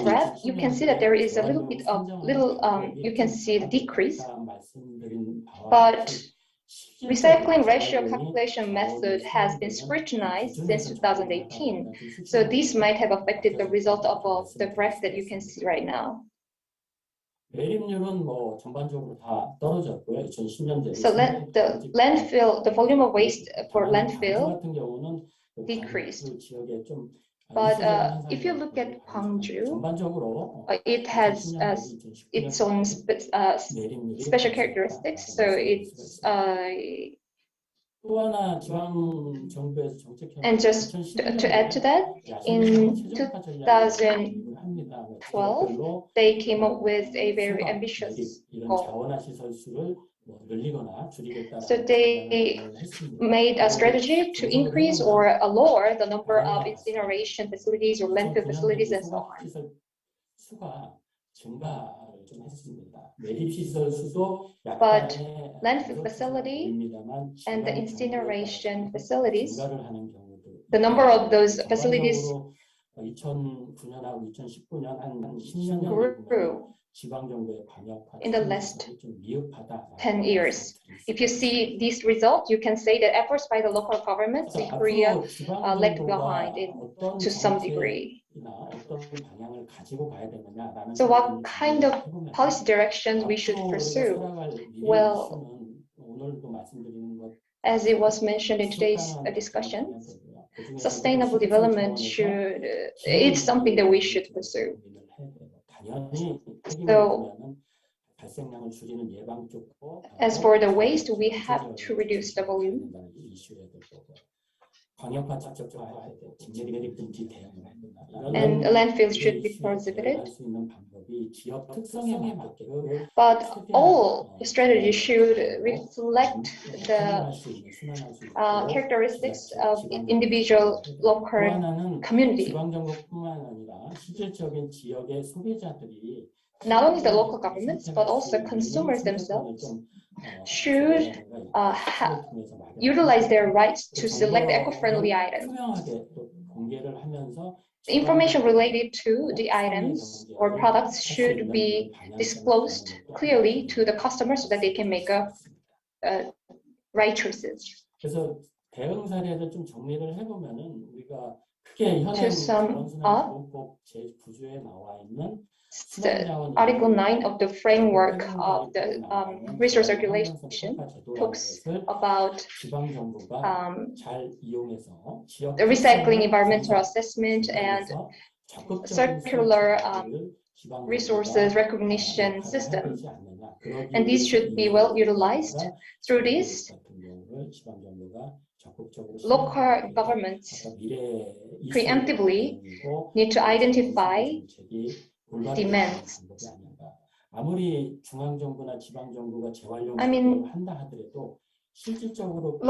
graph, you can see that there is a little bit of you can see the decrease, but recycling ratio calculation method has been scrutinized since 2018. So this might have affected the result of the graph that you can see right now. So the volume of waste for landfill decreased. But if you look at Gwangju, it has its own special characteristics. So it's and just to add to that, in 2012, they came up with a very ambitious goal. So they made a strategy to increase or lower the number of incineration facilities or landfill facilities and so on. But landfill facility and the incineration facilities, the number of those facilities grew in the last 10 years. If you see these results, you can say that efforts by the local governments in Korea lagged behind to some degree. So what kind of policy directions we should pursue? Well, as it was mentioned in today's discussion, sustainable development it's something that we should pursue. So, as for the waste, we have to reduce the volume. And landfills should be prohibited. But all strategies should reflect the characteristics of individual local community. Not only the local governments, but also consumers themselves should utilize their rights to select eco-friendly items. The information related to the items or products should be disclosed clearly to the customers so that they can make right choices. To sum up, Article 9 of the framework of the resource regulation talks about the recycling environmental assessment and circular resources recognition system. And these should be well utilized. Through this, local governments preemptively need to identify demands. I mean,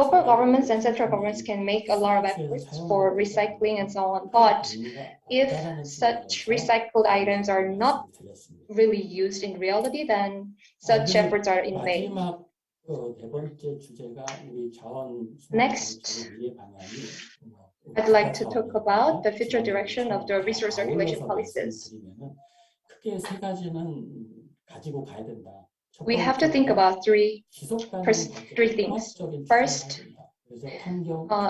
local governments and central governments can make a lot of efforts for recycling and so on, but if such recycled items are not really used in reality, then such efforts are in vain. Next, I'd like to talk about the future direction of the resource circulation policies. We have to think about three things. First,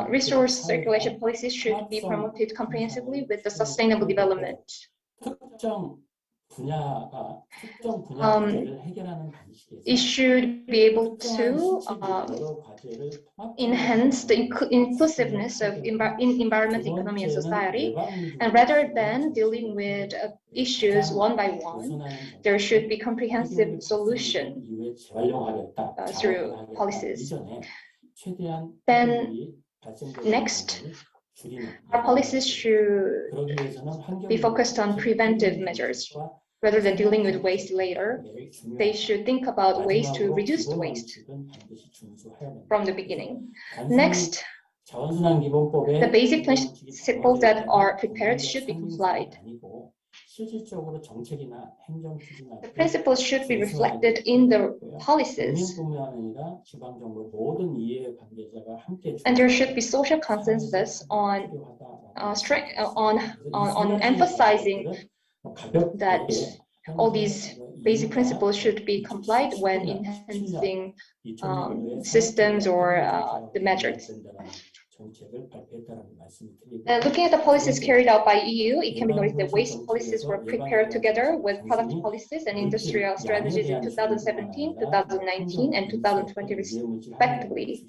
resource circulation policies should be promoted comprehensively with the sustainable development. It should be able to enhance the inclusiveness of environment, economy, and society. And rather than dealing with issues one by one, there should be comprehensive solution through policies. Then next, our policies should be focused on preventive measures. Rather than dealing with waste later, they should think about ways to reduce the waste from the beginning. Next, the basic principles that are prepared should be complied. The principles should be reflected in the policies. And there should be social consensus on emphasizing that all these basic principles should be complied when enhancing systems or the measures. Looking at the policies carried out by EU, it can be noticed that waste policies were prepared together with product policies and industrial strategies in 2017, 2019, and 2020 respectively.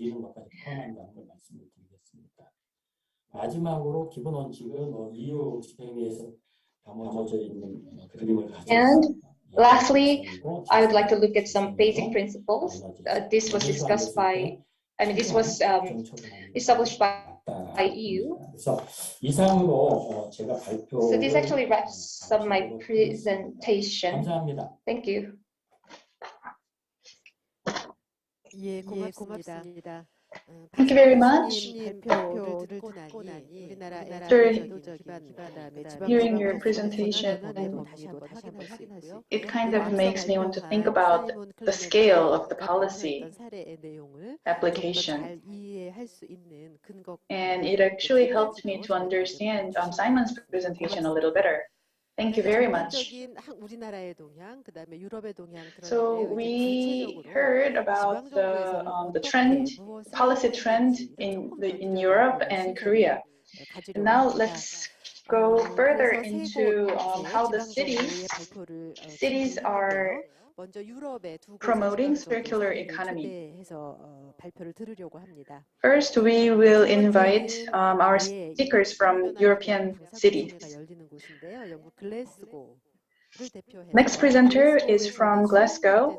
And lastly, I would like to look at some basic principles. This was discussed by, this was established by EU. So this actually wraps up my presentation. Thank you. Thank you very much. After hearing your presentation, it kind of makes me want to think about the scale of the policy application. And it actually helped me to understand Simon's presentation a little better. Thank you very much. So we heard about the trend, policy trend in Europe and Korea. And now let's go further into how the cities are promoting circular economy. First, we will invite our speakers from European cities. Next presenter is from Glasgow,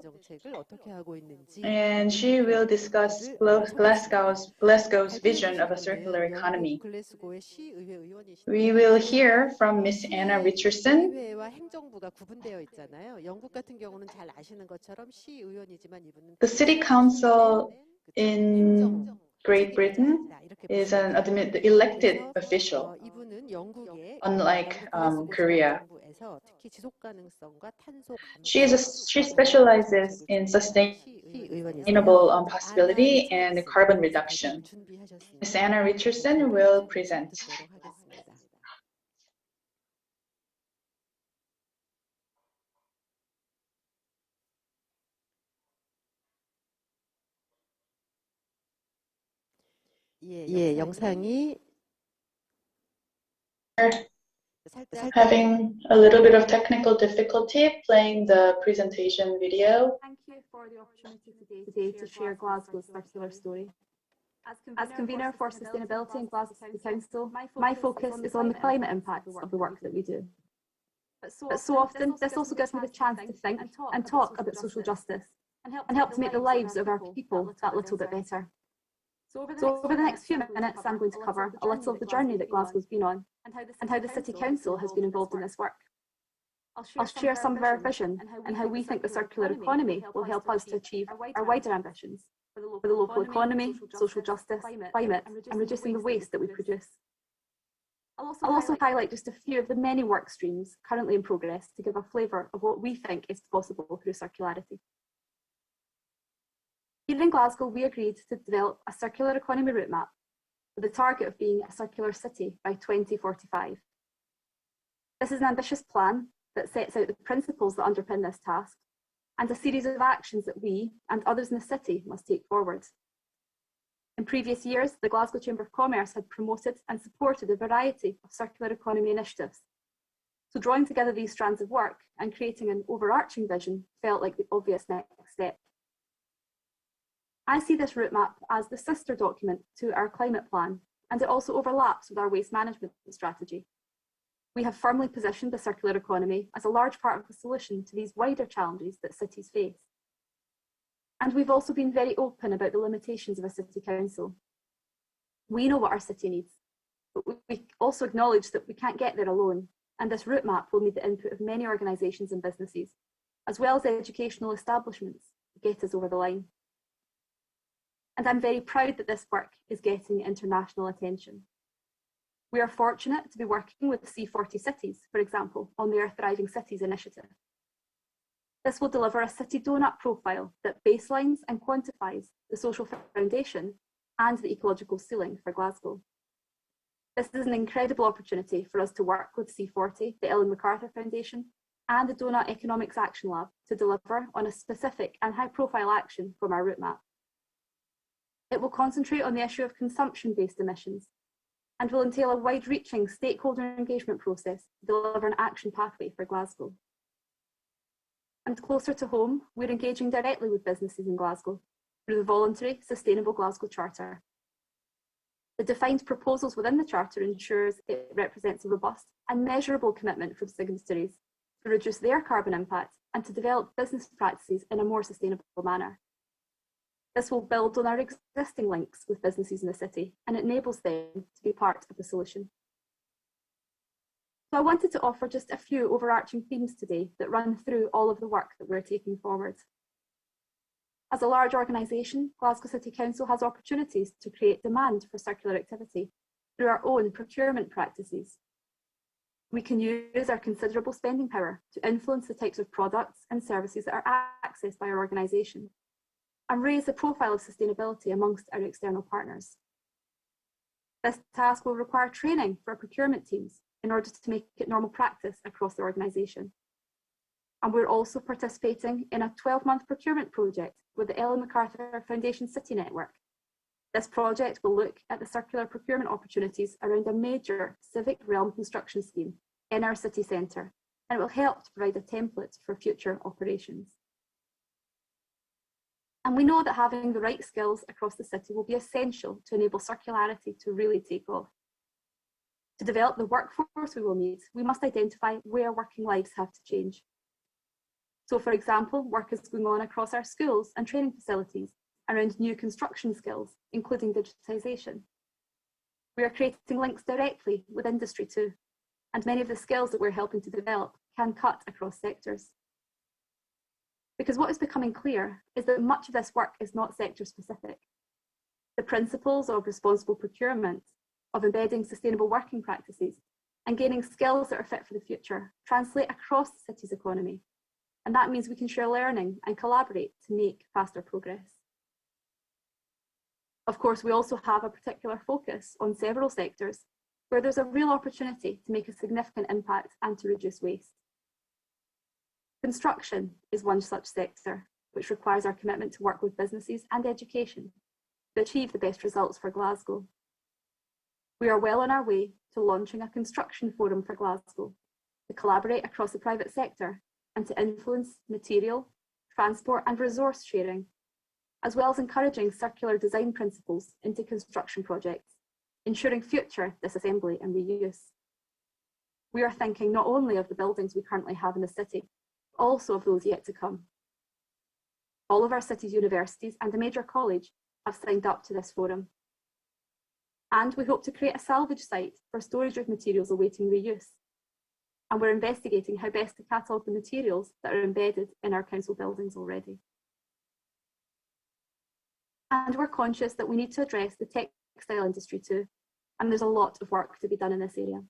and she will discuss Glasgow's vision of a circular economy. We will hear from Miss Anna Richardson. The City Council in Great Britain is an elected official, unlike Korea. She specializes in sustainable possibility and carbon reduction. Ms. Anna Richardson will present. Having a little bit of technical difficulty playing the presentation video. Thank you for the opportunity today to share Glasgow's circular story. As convener for sustainability in Glasgow City Council, my focus is on the climate impacts of the work that we do. But so often, this also gives me the chance to think and talk about social justice and help to make the lives of our people that little bit better. So over the next few minutes, I'm going to cover a little of the journey that Glasgow's been on and how the City Council has been involved in this work. I'll share some of our vision and how we think the circular economy will help us to achieve our wider ambitions for the local economy, social justice, climate, and reducing the waste that we produce. I'll also highlight just a few of the many work streams currently in progress to give a flavour of what we think is possible through circularity. Here in Glasgow, we agreed to develop a circular economy route map with the target of being a circular city by 2045. This is an ambitious plan that sets out the principles that underpin this task and a series of actions that we and others in the city must take forward. In previous years, the Glasgow Chamber of Commerce had promoted and supported a variety of circular economy initiatives. So drawing together these strands of work and creating an overarching vision felt like the obvious next step. I see this route map as the sister document to our climate plan, and it also overlaps with our waste management strategy. We have firmly positioned the circular economy as a large part of the solution to these wider challenges that cities face. And we've also been very open about the limitations of a city council. We know what our city needs, but we also acknowledge that we can't get there alone, and this route map will need the input of many organisations and businesses, as well as educational establishments, to get us over the line. And I'm very proud that this work is getting international attention. We are fortunate to be working with C40 cities, for example, on their Thriving Cities initiative. This will deliver a city donut profile that baselines and quantifies the social foundation and the ecological ceiling for Glasgow. This is an incredible opportunity for us to work with C40, the Ellen MacArthur Foundation, and the Donut Economics Action Lab to deliver on a specific and high-profile action from our route map. It will concentrate on the issue of consumption-based emissions and will entail a wide-reaching stakeholder engagement process to deliver an action pathway for Glasgow. And closer to home, we're engaging directly with businesses in Glasgow through the voluntary Sustainable Glasgow Charter. The defined proposals within the Charter ensures it represents a robust and measurable commitment from signatories to reduce their carbon impact and to develop business practices in a more sustainable manner. This will build on our existing links with businesses in the city and enables them to be part of the solution. So I wanted to offer just a few overarching themes today that run through all of the work that we're taking forward. As a large organisation, Glasgow City Council has opportunities to create demand for circular activity through our own procurement practices. We can use our considerable spending power to influence the types of products and services that are accessed by our organisation and raise the profile of sustainability amongst our external partners. This task will require training for our procurement teams in order to make it normal practice across the organisation. And we're also participating in a 12-month procurement project with the Ellen MacArthur Foundation City Network. This project will look at the circular procurement opportunities around a major civic realm construction scheme in our city centre, and it will help to provide a template for future operations. And we know that having the right skills across the city will be essential to enable circularity to really take off. To develop the workforce we will need, we must identify where working lives have to change. So, for example, work is going on across our schools and training facilities around new construction skills, including digitisation. We are creating links directly with industry too, and many of the skills that we're helping to develop can cut across sectors. Because what is becoming clear is that much of this work is not sector specific. The principles of responsible procurement, of embedding sustainable working practices, and gaining skills that are fit for the future translate across the city's economy. And that means we can share learning and collaborate to make faster progress. Of course, we also have a particular focus on several sectors where there's a real opportunity to make a significant impact and to reduce waste. Construction is one such sector, which requires our commitment to work with businesses and education to achieve the best results for Glasgow. We are well on our way to launching a construction forum for Glasgow to collaborate across the private sector and to influence material, transport and resource sharing, as well as encouraging circular design principles into construction projects, ensuring future disassembly and reuse. We are thinking not only of the buildings we currently have in the city, but also of those yet to come. All of our city's universities and a major college have signed up to this forum. And we hope to create a salvage site for storage of materials awaiting reuse. And we're investigating how best to catalogue the materials that are embedded in our council buildings already. And we're conscious that we need to address the textile industry too, and there's a lot of work to be done in this area.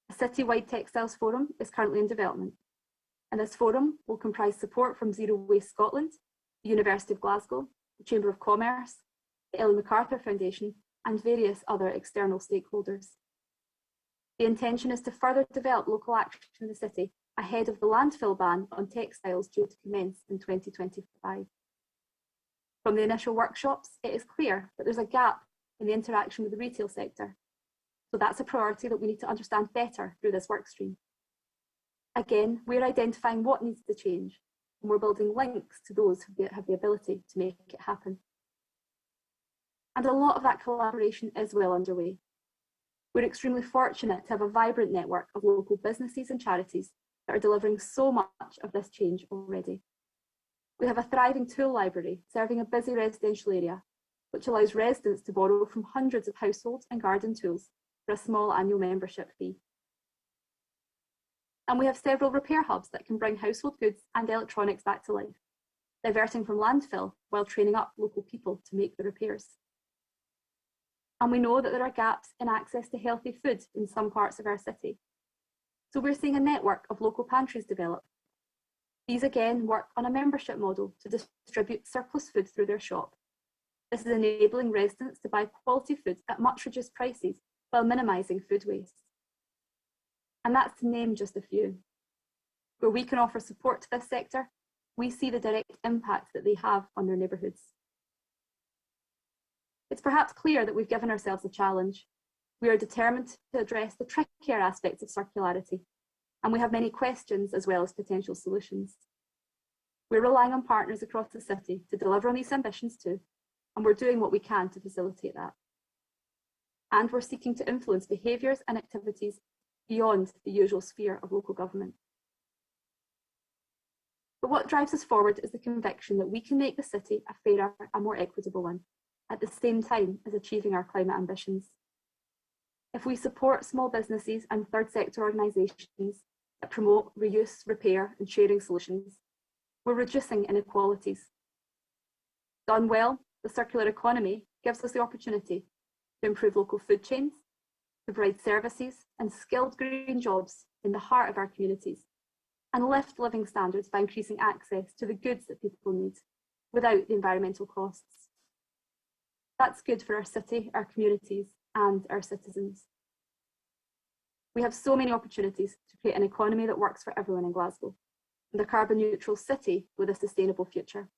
A city-wide textiles forum is currently in development, and this forum will comprise support from Zero Waste Scotland, the University of Glasgow, the Chamber of Commerce, the Ellen MacArthur Foundation, and various other external stakeholders. The intention is to further develop local action in the city ahead of the landfill ban on textiles due to commence in 2025. From the initial workshops, it is clear that there's a gap in the interaction with the retail sector. So that's a priority that we need to understand better through this workstream. Again, we're identifying what needs to change, and we're building links to those who have the ability to make it happen. And a lot of that collaboration is well underway. We're extremely fortunate to have a vibrant network of local businesses and charities that are delivering so much of this change already. We have a thriving tool library serving a busy residential area, which allows residents to borrow from hundreds of household and garden tools for a small annual membership fee. And we have several repair hubs that can bring household goods and electronics back to life, diverting from landfill while training up local people to make the repairs. And we know that there are gaps in access to healthy food in some parts of our city. So we're seeing a network of local pantries develop. These again work on a membership model to distribute surplus food through their shop. This is enabling residents to buy quality food at much reduced prices while minimising food waste. And that's to name just a few. Where we can offer support to this sector, we see the direct impact that they have on their neighbourhoods. It's perhaps clear that we've given ourselves a challenge. We are determined to address the trickier aspects of circularity, and we have many questions as well as potential solutions. We're relying on partners across the city to deliver on these ambitions too, and we're doing what we can to facilitate that. And we're seeking to influence behaviours and activities beyond the usual sphere of local government. But what drives us forward is the conviction that we can make the city a fairer and more equitable one, at the same time as achieving our climate ambitions. If we support small businesses and third sector organisations that promote reuse, repair and sharing solutions, we're reducing inequalities. Done well, the circular economy gives us the opportunity to improve local food chains, to provide services and skilled green jobs in the heart of our communities, and lift living standards by increasing access to the goods that people need without the environmental costs. That's good for our city, our communities, and our citizens. We have so many opportunities to create an economy that works for everyone in Glasgow, and a carbon neutral city with a sustainable future.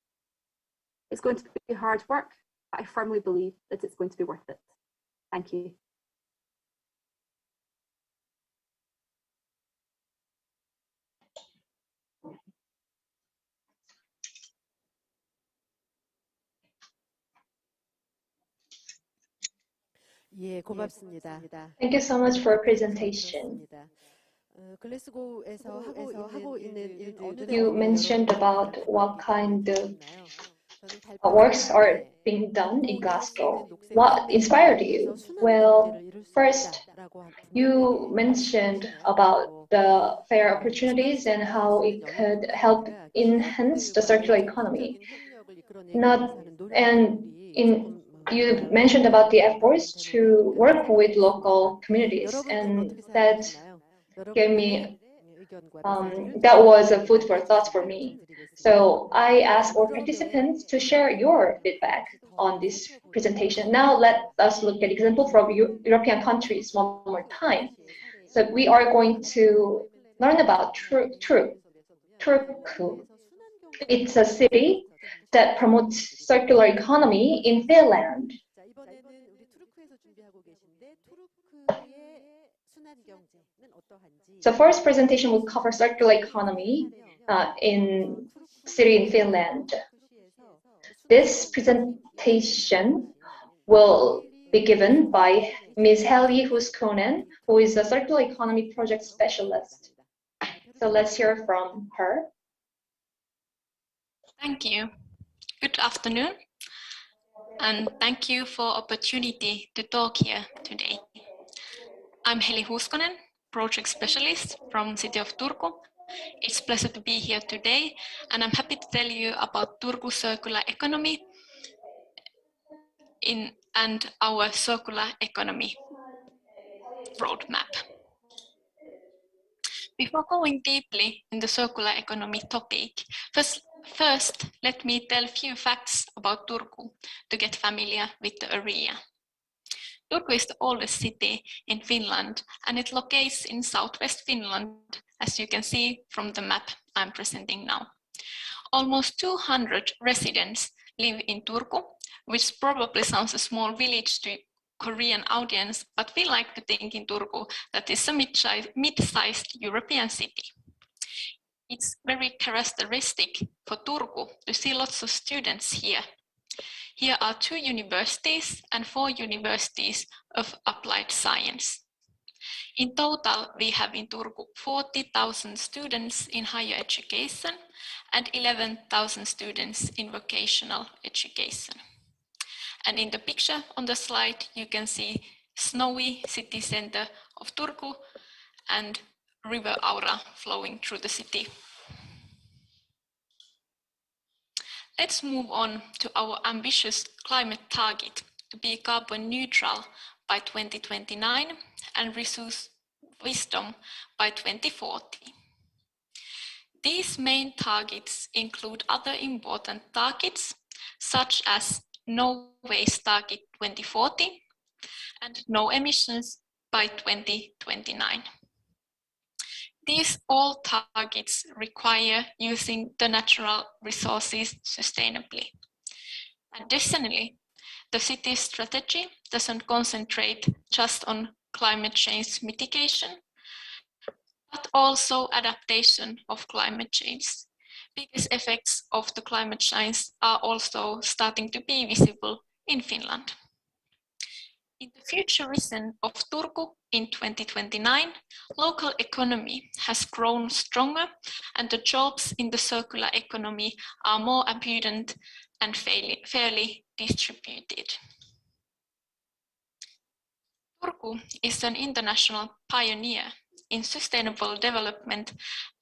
It's going to be hard work, but I firmly believe that it's going to be worth it. Thank you. 예, 고맙습니다. Thank you so much for your presentation. 글래스고에서 하고 있는 일들은 You mentioned about what kind of works are being done in Glasgow. What inspired you? Well, first, you mentioned about the fair opportunities and how it could help enhance the circular economy. You mentioned about the efforts to work with local communities, and that gave me that was a food for thought for me. So I asked all participants to share your feedback on this presentation. Now let us look at example from European countries one more time. So we are going to learn about Turku. It's a city that promotes circular economy in Finland. So first presentation will cover circular economy in city in Finland. This presentation will be given by Ms. Helgi Huskonen, who is a circular economy project specialist. So let's hear from her. Thank you. Good afternoon, and thank you for opportunity to talk here today. I'm Heli Huskonen, project specialist from City of Turku. It's a pleasure to be here today, and I'm happy to tell you about Turku circular economy and our circular economy roadmap. Before going deeply in the circular economy topic, first let me tell a few facts about Turku to get familiar with the area. Turku is the oldest city in Finland, and it locates in southwest Finland, as you can see from the map I'm presenting now. Almost 200 residents live in Turku, which probably sounds a small village to Korean audience, but we like to think in Turku that is a mid-sized European city. It's very characteristic for Turku to see lots of students here. Here are 2 universities and 4 universities of applied science. In total, we have in Turku 40,000 students in higher education and 11,000 students in vocational education. And in the picture on the slide, you can see snowy city center of Turku and river Aura flowing through the city. Let's move on to our ambitious climate target to be carbon neutral by 2029 and resource wisdom by 2040. These main targets include other important targets, such as no waste target 2040 and no emissions by 2029. These all targets require using the natural resources sustainably. Additionally, the city's strategy doesn't concentrate just on climate change mitigation, but also adaptation of climate change, because effects of the climate change are also starting to be visible in Finland. In the future vision of Turku in 2029, local economy has grown stronger and the jobs in the circular economy are more abundant and fairly distributed. Turku is an international pioneer in sustainable development,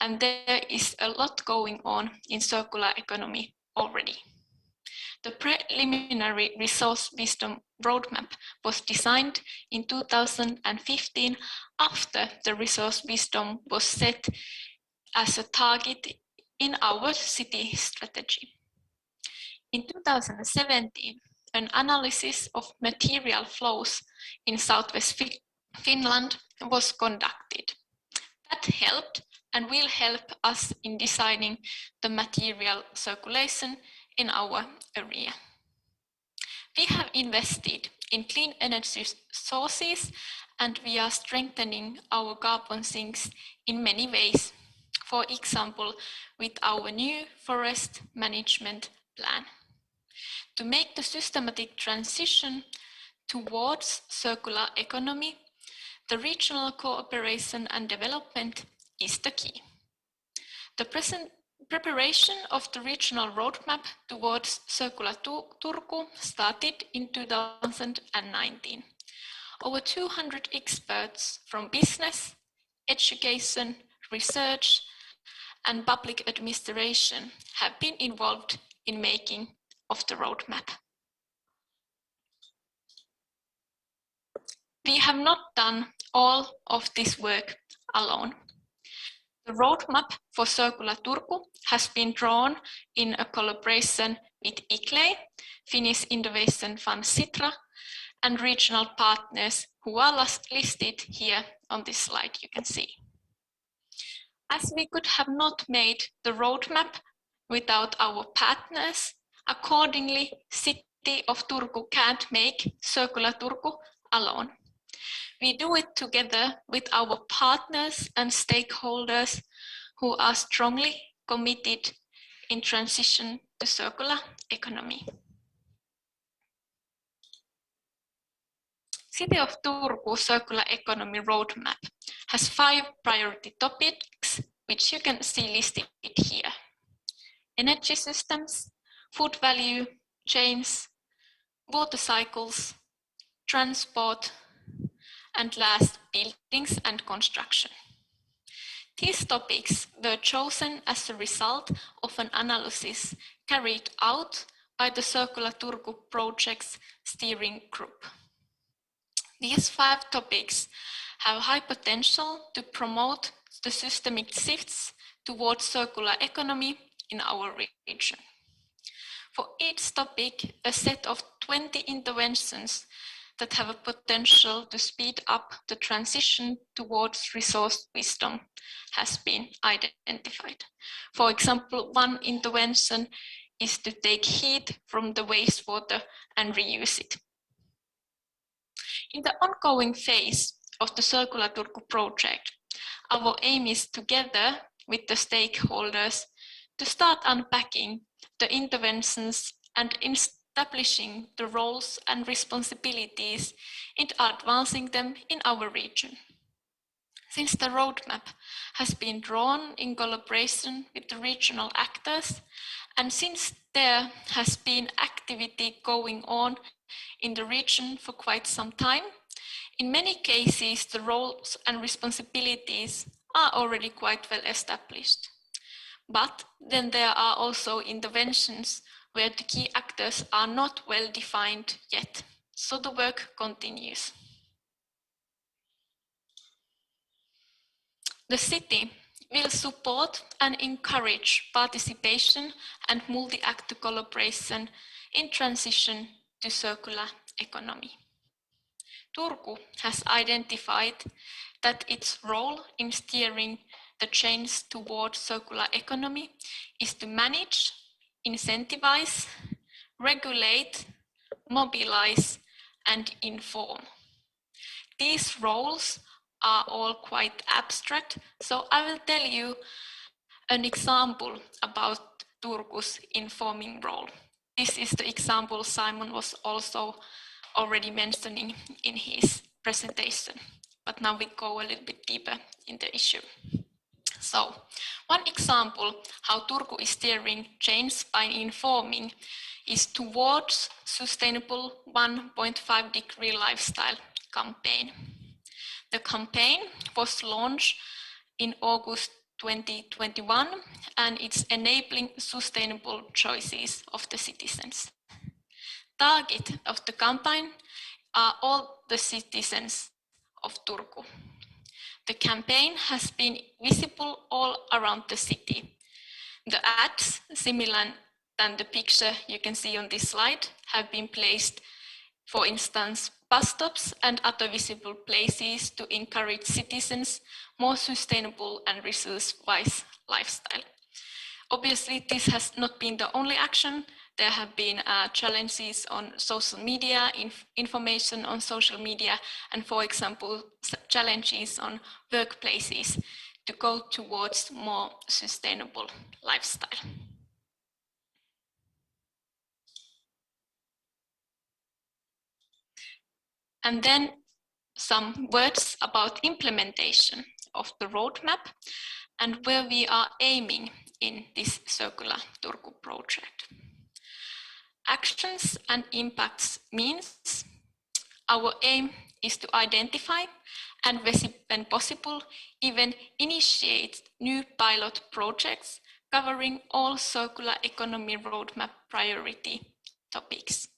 and there is a lot going on in circular economy already. The preliminary resource wisdom roadmap was designed in 2015 after the resource wisdom was set as a target in our city strategy. In 2017, an analysis of material flows in southwest Finland was conducted. That helped and will help us in designing the material circulation in our area. We have invested in clean energy sources and we are strengthening our carbon sinks in many ways. For example, with our new forest management plan. To make the systematic transition towards circular economy, the regional cooperation and development is the key. The preparation of the regional roadmap towards circular Turku started in 2019. Over 200 experts from business, education, research, and public administration have been involved in making of the roadmap. We have not done all of this work alone. The roadmap for Circular Turku has been drawn in a collaboration with ICLEI, Finnish Innovation Fund Sitra, and regional partners who are listed here on this slide, you can see. As we could have not made the roadmap without our partners, accordingly, City of Turku can't make Circular Turku alone. We do it together with our partners and stakeholders who are strongly committed in transition to circular economy. City of Turku Circular Economy Roadmap has 5 priority topics, which you can see listed here. Energy systems, food value chains, water cycles, transport, and last, buildings and construction. These topics were chosen as a result of an analysis carried out by the Circular Turku Project's steering group. These 5 topics have high potential to promote the systemic shifts towards circular economy in our region. For each topic, a set of 20 interventions that have a potential to speed up the transition towards resource wisdom has been identified. For example, one intervention is to take heat from the wastewater and reuse it. In the ongoing phase of the Circular Turku project, our aim is together with the stakeholders to start unpacking the interventions and establishing the roles and responsibilities and advancing them in our region. Since the roadmap has been drawn in collaboration with the regional actors, and since there has been activity going on in the region for quite some time, in many cases the roles and responsibilities are already quite well established. But then there are also interventions where the key actors are not well defined yet, so the work continues. The city will support and encourage participation and multi-actor collaboration in transition to circular economy. Turku has identified that its role in steering the change towards circular economy is to manage, incentivize, regulate, mobilize, and inform. These roles are all quite abstract, so I will tell you an example about Turku's informing role. This is the example Simon was also already mentioning in his presentation, but now we go a little bit deeper in the issue. So, one example how Turku is steering change by informing is towards sustainable 1.5 degree lifestyle campaign. The campaign was launched in August 2021 and it's enabling sustainable choices of the citizens. Target of the campaign are all the citizens of Turku. The campaign has been visible all around the city. The ads, similar than the picture you can see on this slide, have been placed, for instance, bus stops and other visible places to encourage citizens more sustainable and resource-wise lifestyle. Obviously, this has not been the only action. There have been challenges on social media, information on social media, and for example, challenges on workplaces to go towards more sustainable lifestyle. And then some words about implementation of the roadmap and where we are aiming in this Circular Turku project. Actions and impacts means our aim is to identify and when possible even initiate new pilot projects covering all circular economy roadmap priority topics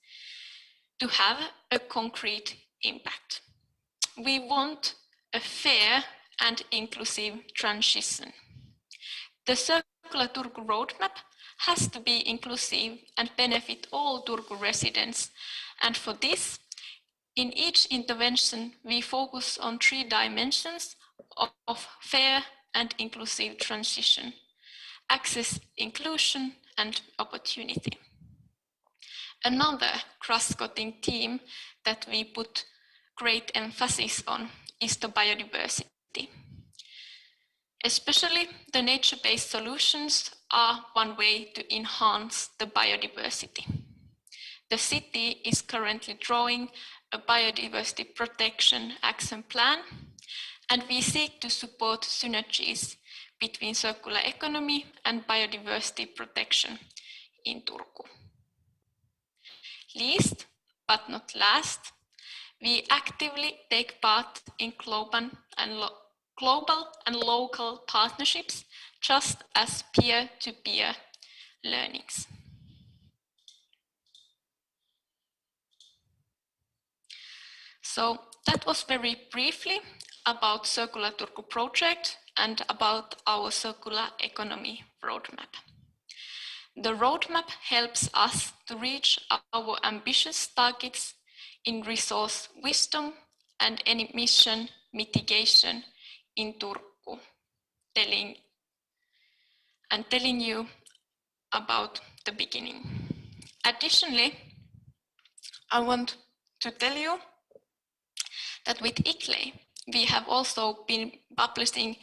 to have a concrete impact. We want a fair and inclusive transition. The Circular Turku roadmap has to be inclusive and benefit all Turku residents, and for this, in each intervention, we focus on 3 dimensions of fair and inclusive transition: access, inclusion, and opportunity. Another cross-cutting theme that we put great emphasis on is the biodiversity. Especially the nature-based solutions are one way to enhance the biodiversity. The city is currently drawing a biodiversity protection action plan, and we seek to support synergies between circular economy and biodiversity protection in Turku. Least but not last, we actively take part in global and local partnerships, just as peer-to-peer learnings. So that was very briefly about Circular Turku project and about our circular economy roadmap. The roadmap helps us to reach our ambitious targets in resource wisdom and emission mitigation in Turku, telling you about the beginning. Additionally, I want to tell you that with ICLEI, we have also been publishing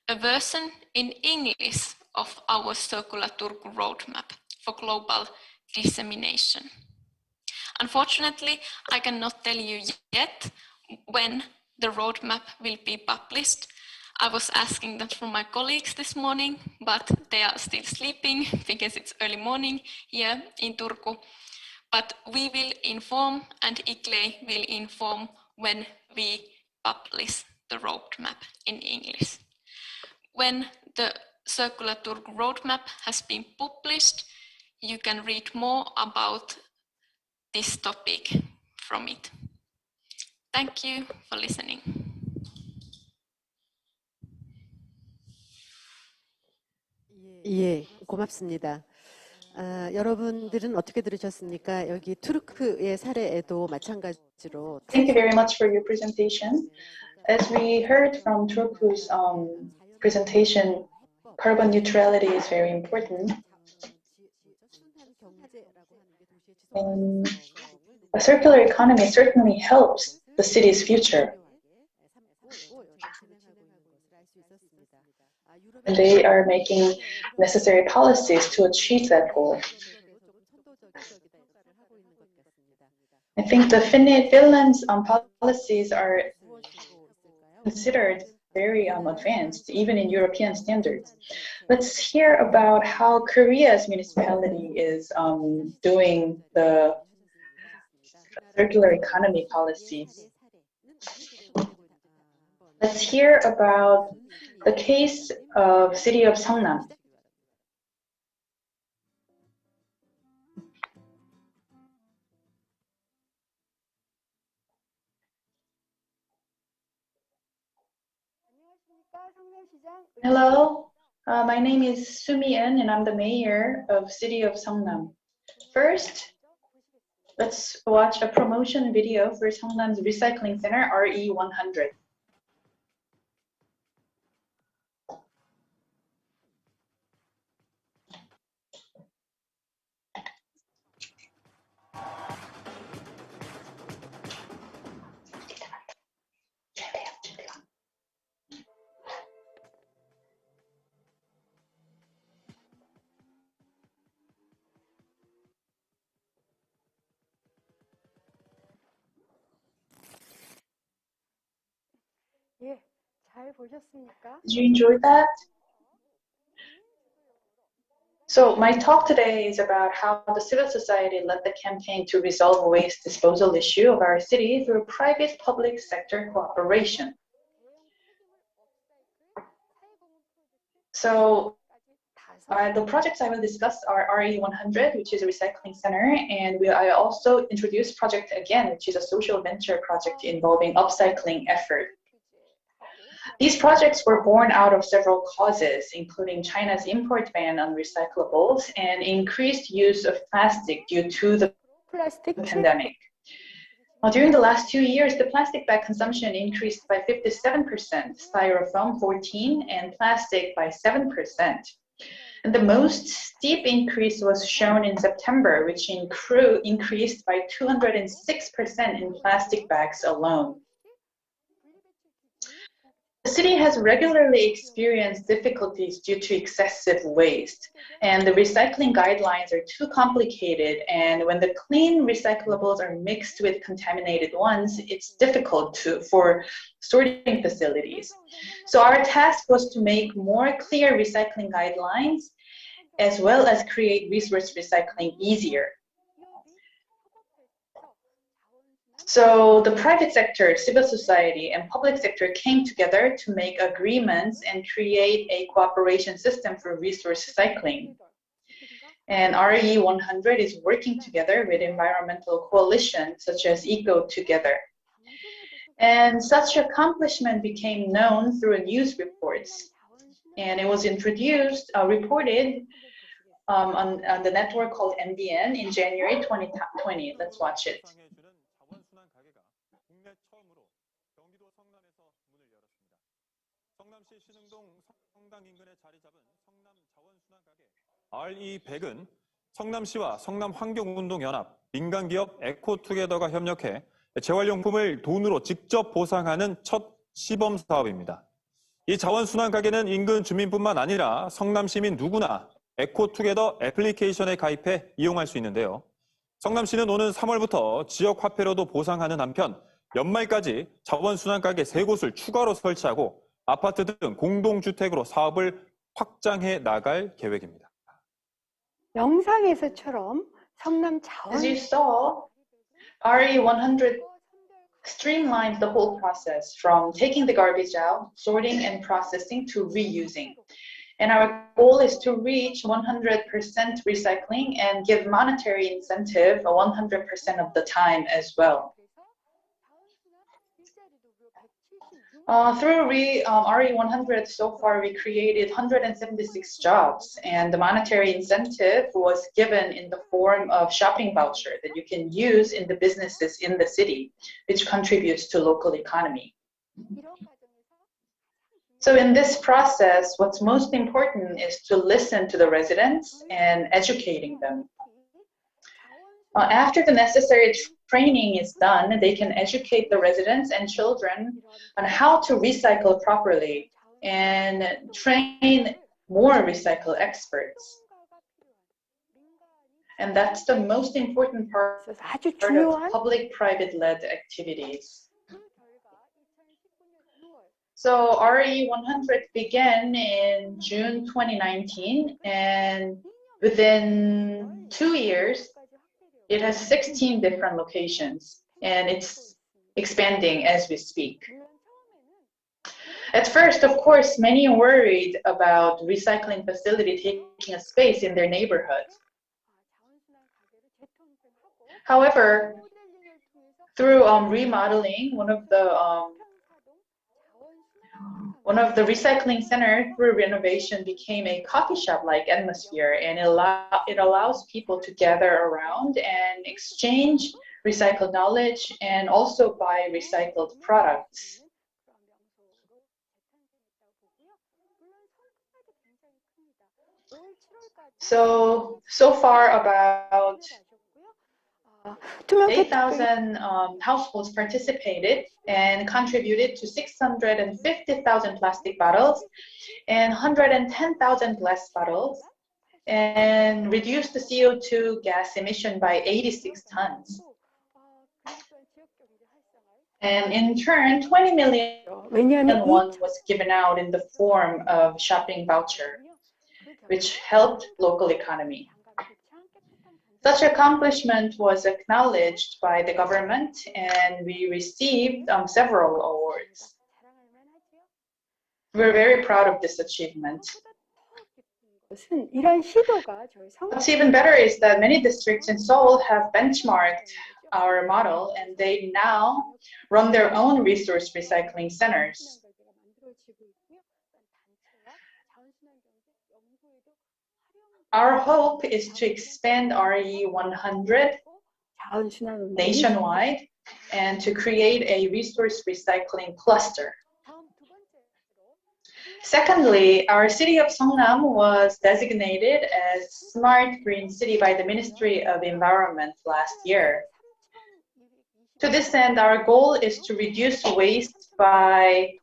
a version in English of our Circular Turku roadmap for global dissemination. Unfortunately, I cannot tell you yet when the roadmap will be published. I was asking that from my colleagues this morning, but they are still sleeping because it's early morning here in Turku. But we will inform, and ICLEI will inform when we publish the roadmap in English. When the Circular Turku roadmap has been published, you can read more about this topic from it. Thank you for listening. 예, 고맙습니다. 여러분들은 어떻게 들으셨습니까? 여기 투르크의 사례에도 마찬가지로. Thank you very much for your presentation. As we heard from Turku's presentation, carbon neutrality is very important. And a circular economy certainly helps the city's future. And they are making necessary policies to achieve that goal. I think the Finland's policies are considered very advanced, even in European standards. Let's hear about how Korea's municipality is doing the circular economy policies. Let's hear about the case of city of Seongnam. Hello, my name is Soo Mi-eun and I'm the mayor of city of Seongnam. First, let's watch a promotion video for Seongnam's recycling center, RE100. 예, 잘 보셨습니까? Did you enjoy that? So my talk today is about how the civil society led the campaign to resolve the waste disposal issue of our city through private-public sector cooperation. So the projects I will discuss are RE100, which is a recycling center, and I also introduced Project Again, which is a social venture project involving upcycling effort. These projects were born out of several causes, including China's import ban on recyclables and increased use of plastic due to the pandemic. During the last 2 years, the plastic bag consumption increased by 57%, styrofoam 14%, and plastic by 7%. And the most steep increase was shown in September, which increased by 206% in plastic bags alone. The city has regularly experienced difficulties due to excessive waste, and the recycling guidelines are too complicated, and when the clean recyclables are mixed with contaminated ones, it's difficult for sorting facilities. So our task was to make more clear recycling guidelines, as well as create resource recycling easier. So the private sector, civil society, and public sector came together to make agreements and create a cooperation system for resource recycling. And RE100 is working together with environmental coalitions such as Eco Together. And such accomplishment became known through news reports. And it was reported on the network called MBN in January 2020. Let's watch it. RE100은 성남시와 성남환경운동연합, 민간기업 에코투게더가 협력해 재활용품을 돈으로 직접 보상하는 첫 시범 사업입니다. 이 자원순환 가게는 인근 주민뿐만 아니라 성남시민 누구나 에코투게더 애플리케이션에 가입해 이용할 수 있는데요. 성남시는 오는 3월부터 지역 화폐로도 보상하는 한편 연말까지 자원순환 가게 3곳을 추가로 설치하고 아파트 등 공동주택으로 사업을 확장해 나갈 계획입니다. 영상에서처럼 성남 자원 As you saw, RE100 streamlined the whole process from taking the garbage out, sorting and processing to reusing. And our goal is to reach 100% recycling and give monetary incentive 100% of the time as well. Through RE100, so far we created 176 jobs, and the monetary incentive was given in the form of shopping voucher that you can use in the businesses in the city, which contributes to local economy. So in this process, what's most important is to listen to the residents and educating them. After the necessary training is done, they can educate the residents and children on how to recycle properly and train more recycle experts. And that's the most important part of public-private-led activities. So RE100 began in June 2019, and within 2 years, it has 16 different locations, and it's expanding as we speak. At first, of course, many worried about recycling facility taking a space in their neighborhood. However, through remodeling, one of the recycling centers through renovation became a coffee shop-like atmosphere, and it allows people to gather around and exchange recycled knowledge and also buy recycled products. So far about 8,000 households participated and contributed to 650,000 plastic bottles and 110,000 glass bottles, and reduced the CO2 gas emission by 86 tons. And in turn, 20 million won was given out in the form of shopping voucher, which helped local economy. Such accomplishment was acknowledged by the government, and we received several awards. We're very proud of this achievement. What's even better is that many districts in Seoul have benchmarked our model, and they now run their own resource recycling centers. Our hope is to expand RE100 nationwide and to create a resource recycling cluster. Secondly, our city of Seongnam was designated as Smart Green City by the Ministry of Environment last year. To this end, our goal is to reduce waste by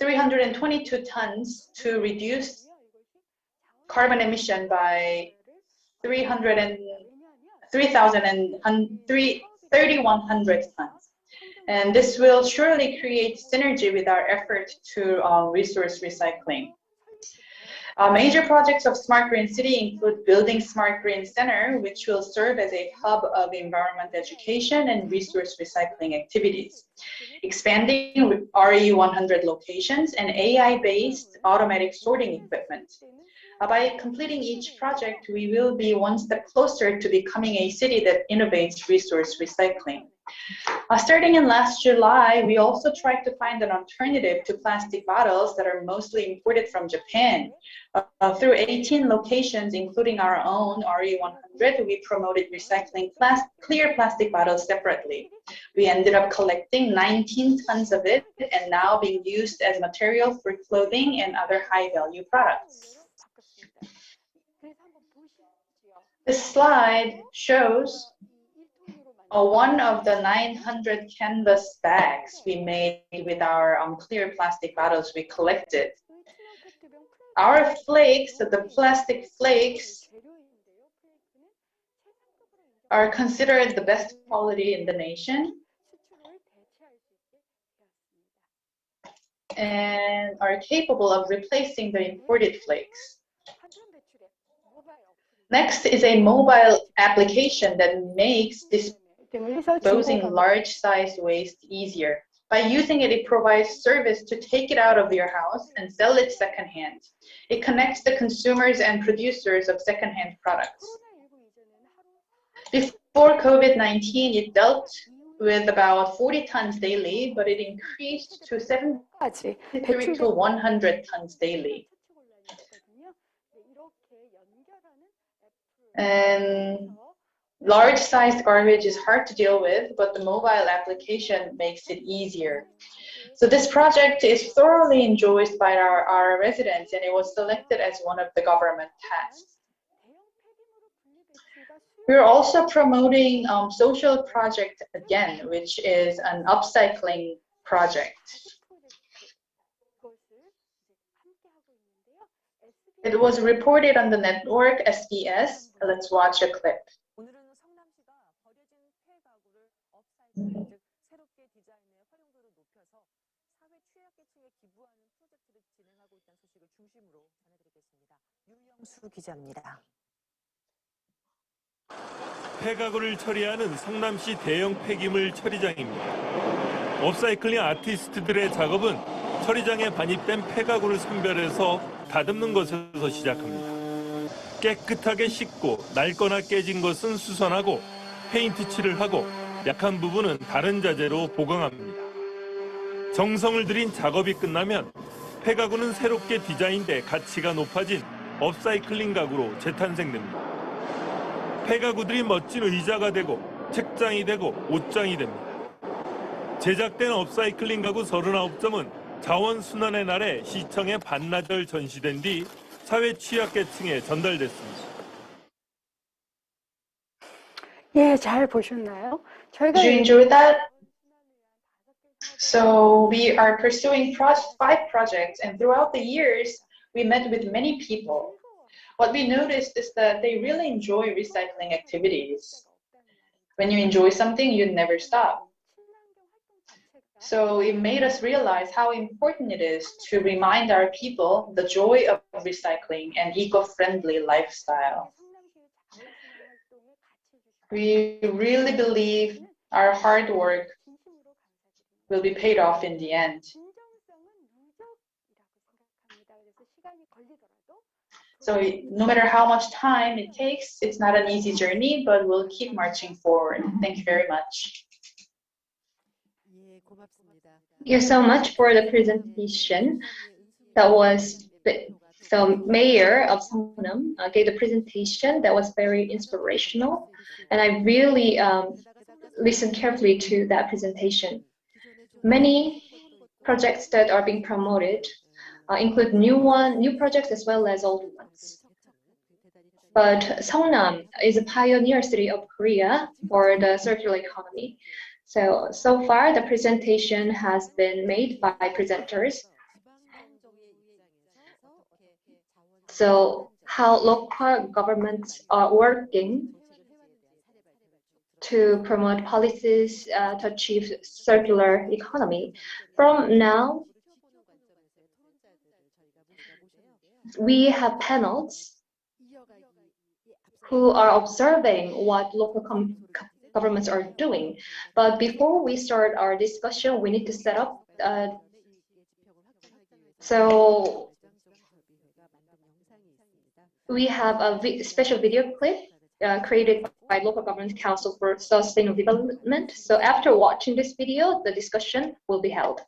322 tons to reduce carbon emission by 3,100 tons. And this will surely create synergy with our effort to resource recycling. Major projects of Smart Green City include building Smart Green Center, which will serve as a hub of environment education and resource recycling activities, expanding RE100 locations, and AI-based automatic sorting equipment. By completing each project, we will be one step closer to becoming a city that innovates resource recycling. Starting in last July, we also tried to find an alternative to plastic bottles that are mostly imported from Japan. Through 18 locations, including our own RE100, we promoted recycling clear plastic bottles separately. We ended up collecting 19 tons of it and now being used as material for clothing and other high-value products. This slide shows one of the 900 canvas bags we made with our clear plastic bottles we collected. Our flakes, the plastic flakes, are considered the best quality in the nation and are capable of replacing the imported flakes. Next is a mobile application that makes disposing large-sized waste easier. By using it, it provides service to take it out of your house and sell it secondhand. It connects the consumers and producers of secondhand products. Before COVID-19, it dealt with about 40 tons daily, but it increased to 73 to 100 tons daily. And large-sized garbage is hard to deal with, but the mobile application makes it easier. So this project is thoroughly enjoyed by our residents, and it was selected as one of the government tasks. We're also promoting social project again, which is an upcycling project. It was reported on the network SBS. Let's watch a clip. 폐가구를 처리하는 성남시 대형 폐기물 처리장입니다. 업사이클링 아티스트들의 작업은 처리장에 반입된 폐가구를 선별해서 다듬는 것에서 시작합니다. 깨끗하게 씻고 낡거나 깨진 것은 수선하고 페인트 칠을 하고 약한 부분은 다른 자재로 보강합니다. 정성을 들인 작업이 끝나면 폐가구는 새롭게 디자인돼 가치가 높아진 업사이클링 가구로 재탄생됩니다. 폐가구들이 멋진 의자가 되고 책장이 되고 옷장이 됩니다. 제작된 업사이클링 가구 39점은 자원순환의 날에 시청에 반나절 전시된 뒤 사회 취약계층에 전달됐습니다. 예, 잘 보셨나요? 저희가 Did you enjoy that? So we are pursuing 5 projects, and throughout the years, we met with many people. What we noticed is that they really enjoy recycling activities. When you enjoy something, you never stop. So it made us realize how important it is to remind our people the joy of recycling and eco-friendly lifestyle. We really believe our hard work will be paid off in the end. So no matter how much time it takes, it's not an easy journey, but we'll keep marching forward. Thank you very much. Thank you so much for the presentation. That was the mayor of Seongnam gave the presentation that was very inspirational, and I really listened carefully to that presentation. Many projects that are being promoted include new projects as well as old ones. But Seongnam is a pioneer city of Korea for the circular economy. So far, the presentation has been made by presenters. So how local governments are working to promote policies to achieve circular economy. From now, we have panels who are observing what local governments are doing. But before we start our discussion, we need to set up. So we have a special video clip created by Local Government Council for Sustainable Development. So after watching this video, the discussion will be held.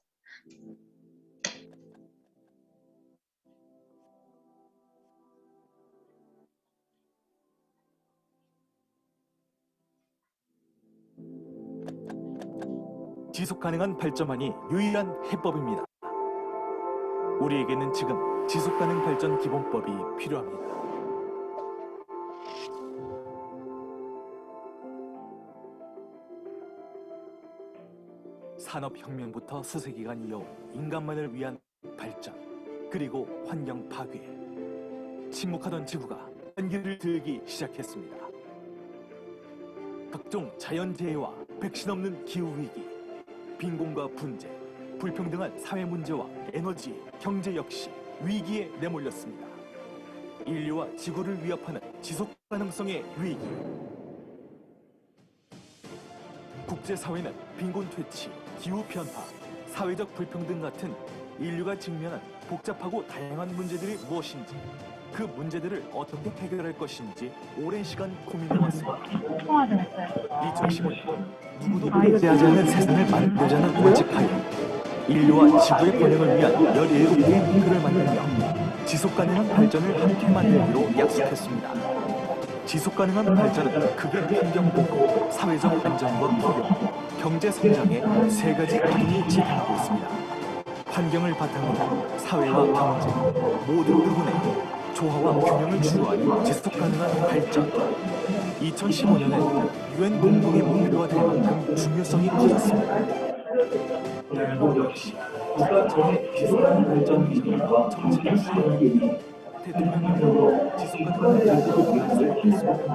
지속 가능한 발전만이 유일한 해법입니다. 우리에게는 지금 지속 가능 발전 기본법이 필요합니다. 산업혁명부터 수세기간 이어온 인간만을 위한 발전, 그리고 환경 파괴. 침묵하던 지구가 한기를 들기 시작했습니다. 각종 자연재해와 백신 없는 기후위기, 빈곤과 분재, 불평등한 사회 문제와 에너지, 경제 역시 위기에 내몰렸습니다. 인류와 지구를 위협하는 지속 가능성의 위기. 국제사회는 빈곤 퇴치, 기후 변화, 사회적 불평등 같은 인류가 직면한 복잡하고 다양한 문제들이 무엇인지, 그 문제들을 어떻게 해결할 것인지 오랜 시간 고민해왔습니다. 2015년 누구도 배제하지 않는 세상을 만들자는 원칙하에 인류와 지구의 번영을 위한 17개의 목표를 만들며 지속가능한 발전을 함께 만들기로 약속했습니다. 지속가능한 발전은 크게 환경보호, 사회적 안정과 포용, 경제 성장의 세 가지 기둥이 지탱하고 있습니다. 환경을 바탕으로 사회와 경제, 모든 부분에 조화와 균형을 추구하는 지속가능한 발전. 2015년엔 UN 공동의 목표가 될 만큼 중요성이 커졌습니다. 대한민국 역시 국가적인 지속가능 발전 비전과 정책을 수행하기 위해 대통령령으로 지속가능 발전을 말씀하셨습니다.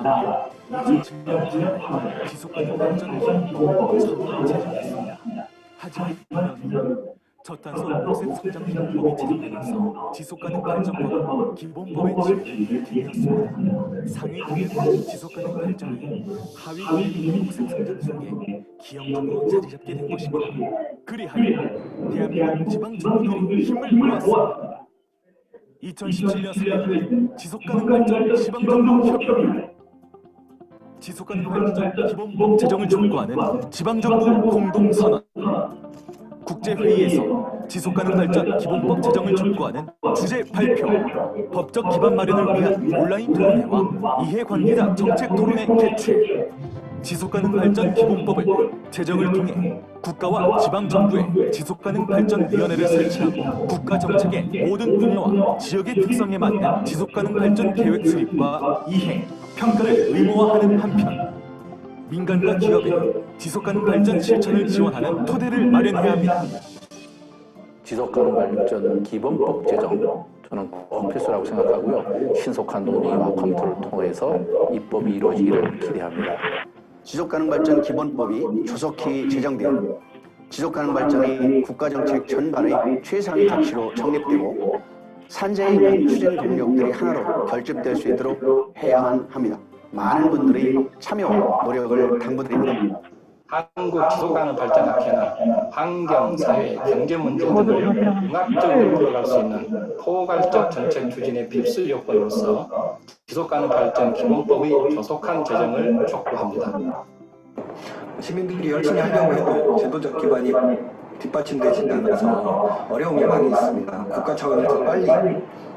나 2007년 8월 지속가능 발전 기본법을 처음 제정했습니다. 하지만 2년 저탄소 녹색 성장 기본법이 제정되면서 지속가능 발전법은 기본법의 지위를 기회했습니다. 상위 기회는 지속가능 발전이 하위 기회는 녹색 성장 속에 기형적으로 자리 잡게 된 것입니다. 그리하여 대한민국 지방 정부들이 힘을 모았습니다. 2017년 3월 지속가능 발전 지방정부 협의회, 지속가능 발전 기본법 제정을 촉구하는 지방정부 공동선언, 국제회의에서 지속가능 발전 기본법 제정을 촉구하는 주제 발표, 법적 기반 마련을 위한 온라인 토론회와 이해관계자 정책 토론회 개최, 지속가능 발전 기본법을 제정을 통해 국가와 지방정부의 지속가능 발전위원회를 설치하고 국가정책의 모든 분야와 지역의 특성에 맞는 지속가능 발전 계획 수립과 이행, 평가를 의무화하는 한편 민간과 기업의 지속가능 발전 실천을 지원하는 토대를 마련해야 합니다. 지속가능 발전 기본법 제정, 저는 꼭 필수라고 생각하고요. 신속한 논의와 검토를 통해서 입법이 이루어지기를 기대합니다. 지속가능 발전 기본법이 조속히 제정되어 지속가능 발전이 국가정책 전반의 최상위 가치로 정립되고 산재에 있는 추진 동력들이 하나로 결집될 수 있도록 해야만 합니다. 많은 분들의 참여와 노력을 당부드립니다. 한국 지속가능 발전학회는 환경, 사회, 경제 문제 등을 융합적으로 풀어갈 수 있는 포괄적 정책 추진의 필수 요건으로서 지속가능 발전 기본법의 조속한 제정을 촉구합니다. 시민들이 열심히 하려고 해도 제도적 기반이 뒷받침되지 않아서 어려움이 많이 있습니다. 국가 차원에서 빨리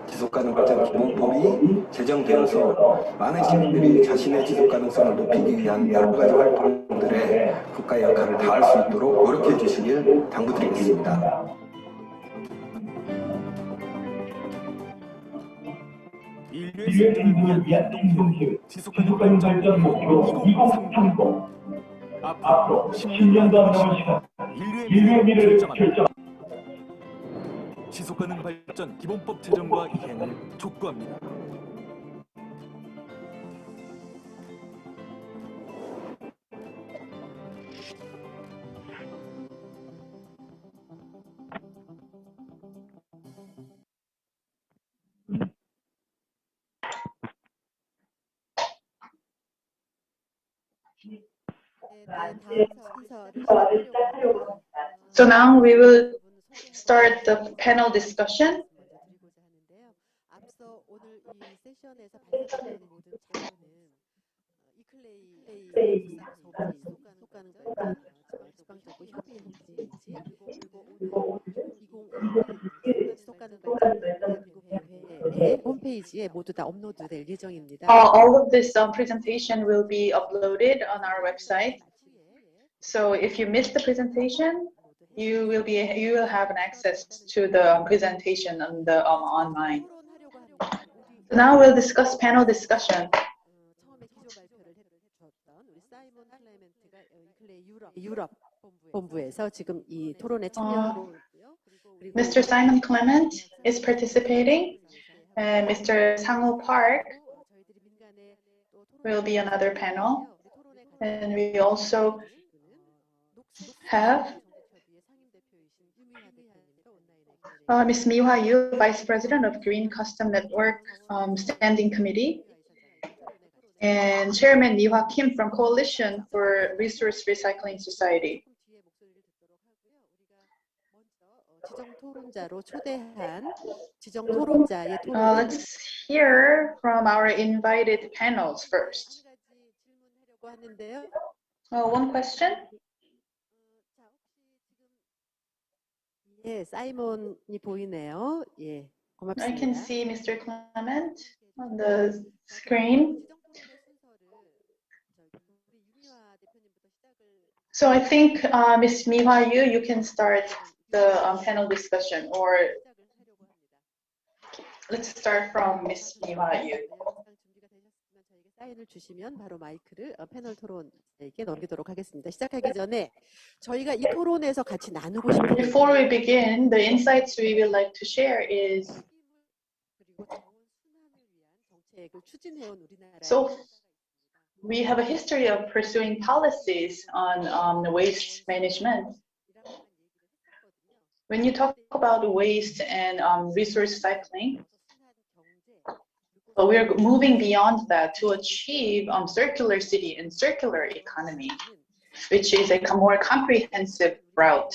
지속가능 발전 기본법이 제정되어서 많은 시민들이 자신의 지속 가능성을 높이기 위한 여러 가지 활동들에 국가의 역할을 다할 수 있도록 노력해 주시길 당부드리겠습니다. 인류의 생존을 위한 행동계획, 지속가능 발전 목표 2030. 앞으로 10년도 안 남은 시간, 인류의 미래를 결정한다. 지속가능 발전 기본법 제정과 이행을 촉구합니다. So now we will start the panel discussion. All of this presentation will be uploaded on our website. So if you missed the presentation, you will have an access to the presentation on the online. So now we'll discuss panel discussion. Mr. Simon Clement is participating, and Mr. Sang-woo Park will be another panel. And we also have Ms. Mi-hwa Yu, Vice President of Green Custom Network Standing Committee, and Chairman Mi-hwa Kim from Coalition for Resource Recycling Society. Let's hear from our invited panels first. One question? I can see Mr. Clement on the screen. So I think Ms. Mi-hwa Yu, you can start the panel discussion, or let's start from Ms. Mi-hwa Yu. 사인을 주시면 바로 마이크를 패널 토론에게 넘기도록 하겠습니다. 시작하기 전에 저희가 이 토론에서 같이 나누고 싶은 Before we begin, the insights we would like to share is so we have a history of pursuing policies on waste management. When you talk about waste and resource cycling, we are moving beyond that to achieve circular city and circular economy, which is a more comprehensive route.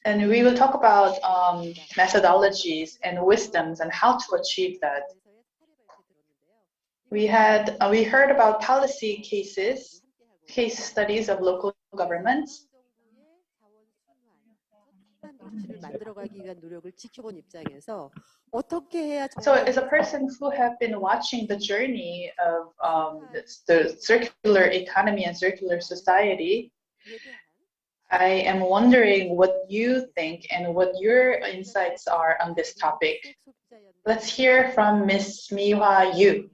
And we will talk about methodologies and wisdoms and how to achieve that. We heard about policy case studies of local governments. So as a person who have been watching the journey of the circular economy and circular society, I am wondering what you think and what your insights are on this topic. Let's hear from Ms. Mi-hwa Yu,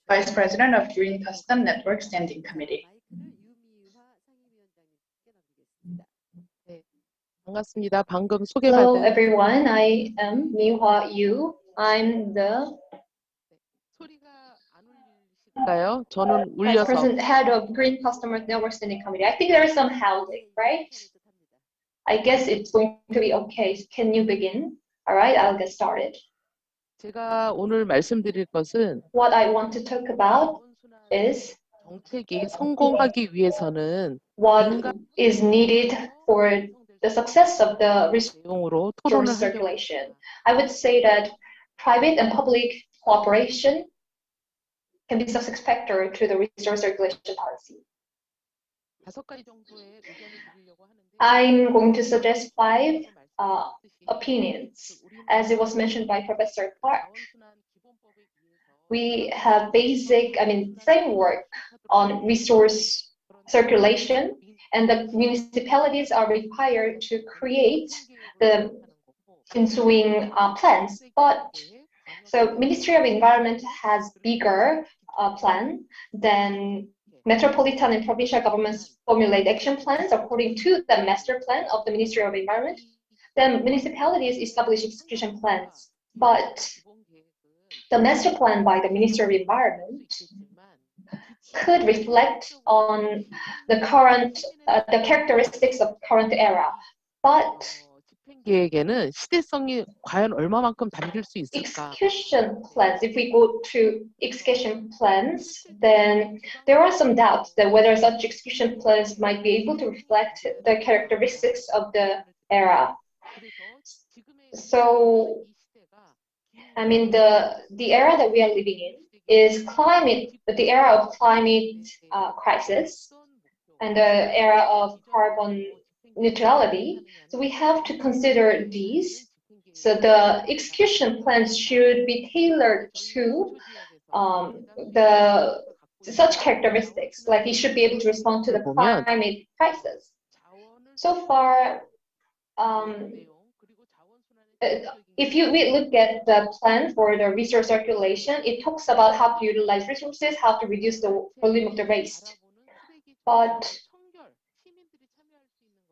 Vice President of Green Custom Network Standing Committee. 반갑습니다. 방금 Hello 소개받은 everyone, I am Mi-hwa Yu. I'm the 저는 Vice 울려서 President, Head of Green Customer Network Standing Committee. I think there is some howling, right? I guess it's going to be okay. Can you begin? All right, I'll get started. 제가 오늘 말씀드릴 것은 What I want to talk about is 정책이 성공하기 위해서는 what is needed for the success of the 내용으로 resource 토론을 하려고 circulation. I would say that private and public cooperation can be a success factor to the resource circulation policy. 5가지 정도의 의견을 드리려고 하는데 I'm going to suggest 5 opinions. As it was mentioned by Professor Park, we have framework on resource circulation, and the municipalities are required to create the ensuing plans. But so Ministry of Environment has bigger plan than metropolitan and provincial governments formulate action plans according to the master plan of the Ministry of Environment. Then municipalities establish execution plans. But the master plan by the Ministry of Environment could reflect on the current, the characteristics of current era. But 계획에는 시대성이 과연 얼마만큼 담길 수 있을까? execution plans, if we go to execution plans, then there are some doubts that whether such execution plans might be able to reflect the characteristics of the era. So, I mean, the era that we are living in is the era of climate crisis and the era of carbon neutrality. So we have to consider these. So the execution plans should be tailored to such characteristics, like it should be able to respond to the climate crisis. So far, if we look at the plan for the resource circulation, it talks about how to utilize resources, how to reduce the volume of the waste. But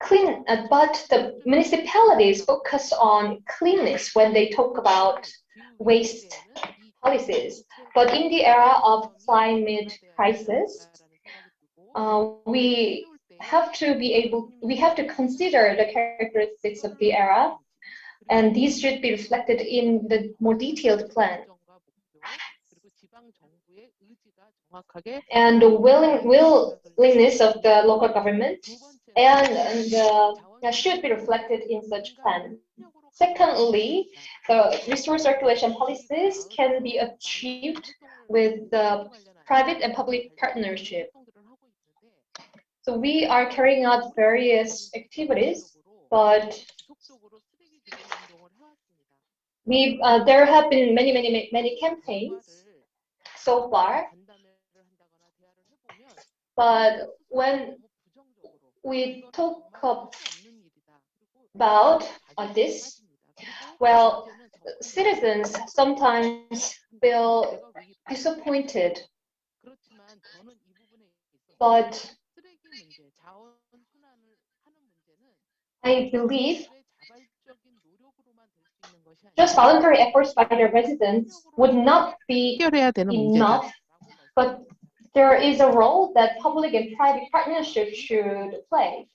the municipalities focus on cleanness when they talk about waste policies. But in the era of climate crisis, we have to consider the characteristics of the era, and these should be reflected in the more detailed plan. And the willingness of the local government should be reflected in such plan. Secondly, the resource circulation policies can be achieved with the private and public partnership. So we are carrying out various activities, but there have been many campaigns so far. But when we talk about this, well, citizens sometimes feel disappointed. But I believe just voluntary efforts by the residents would not be enough, but there is a role that public and private partnership should play.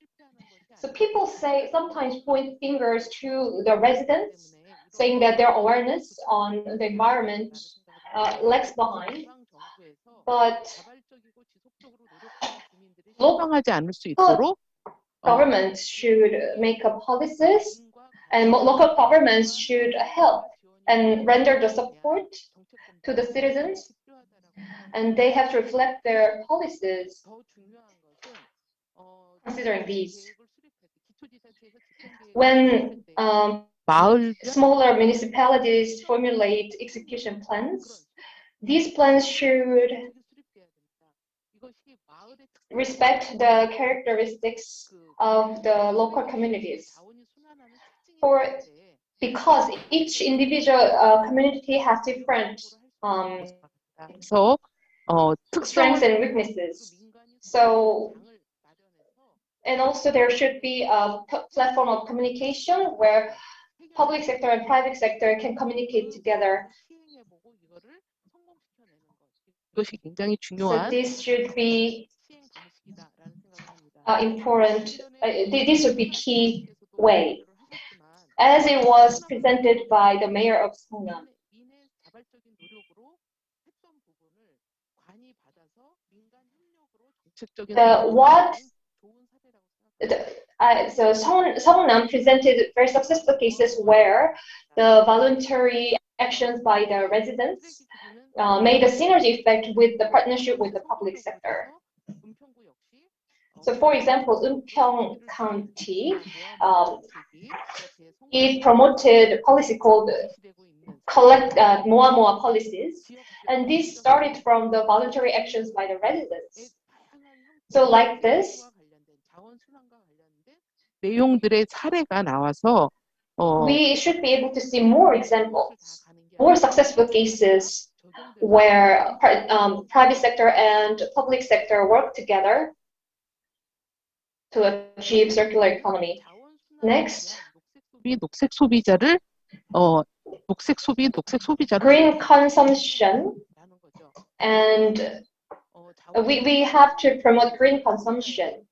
So people sometimes point fingers to the residents, saying that their awareness on the environment lags behind. But local governments should make up policies, and local governments should help and render the support to the citizens, and they have to reflect their policies considering these. When smaller municipalities formulate execution plans, these plans should respect the characteristics of the local communities. Because each individual community has different strengths and weaknesses. So, and also there should be a platform of communication where public sector and private sector can communicate together. So this should be important. This would be key way, as it was presented by the mayor of Songnam. So Songnam presented very successful cases where the voluntary actions by the residents made a synergy effect with the partnership with the public sector. So, for example, Eunpyeong County, it promoted a policy called Moa policies, and this started from the voluntary actions by the residents. So, like this, 내용들의 사례가 나와서 we should be able to see more examples, more successful cases where private sector and public sector work together to achieve circular economy. Next, 녹색 소비자를 green consumption, and we have to promote green consumption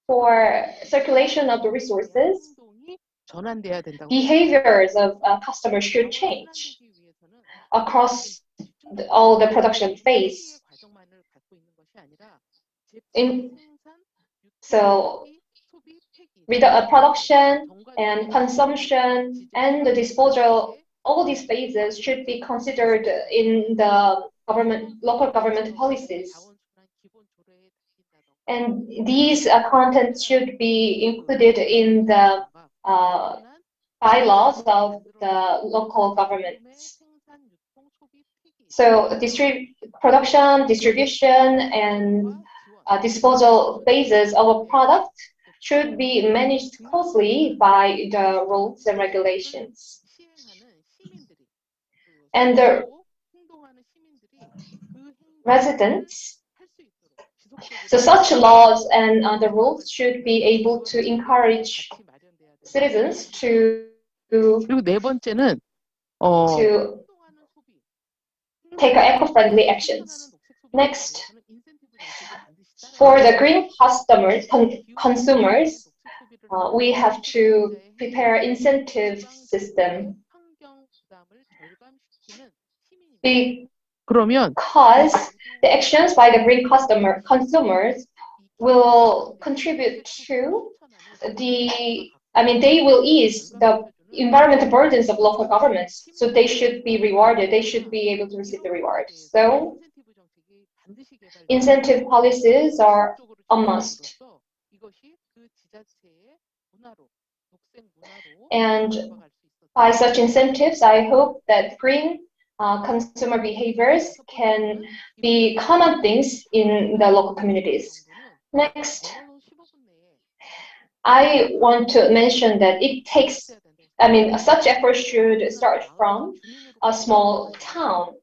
for circulation of the resources. Behaviors of customers should change across all the production phase. So production and consumption and the disposal, all these phases should be considered in the local government policies. And these contents should be included in the bylaws of the local governments. So production, distribution, and disposal phases of a product should be managed closely by the rules and regulations. And the residents, so such laws and the rules should be able to encourage citizens to take eco-friendly actions. Next, for the green consumers, we have to prepare incentive system because the actions by the green consumers will contribute to they will ease the environmental burdens of local governments, so they should be rewarded, they should be able to receive the reward. So incentive policies are a must. And by such incentives, I hope that green consumer behaviors can be common things in the local communities. Next, I want to mention that it takes, such efforts should start from a small town.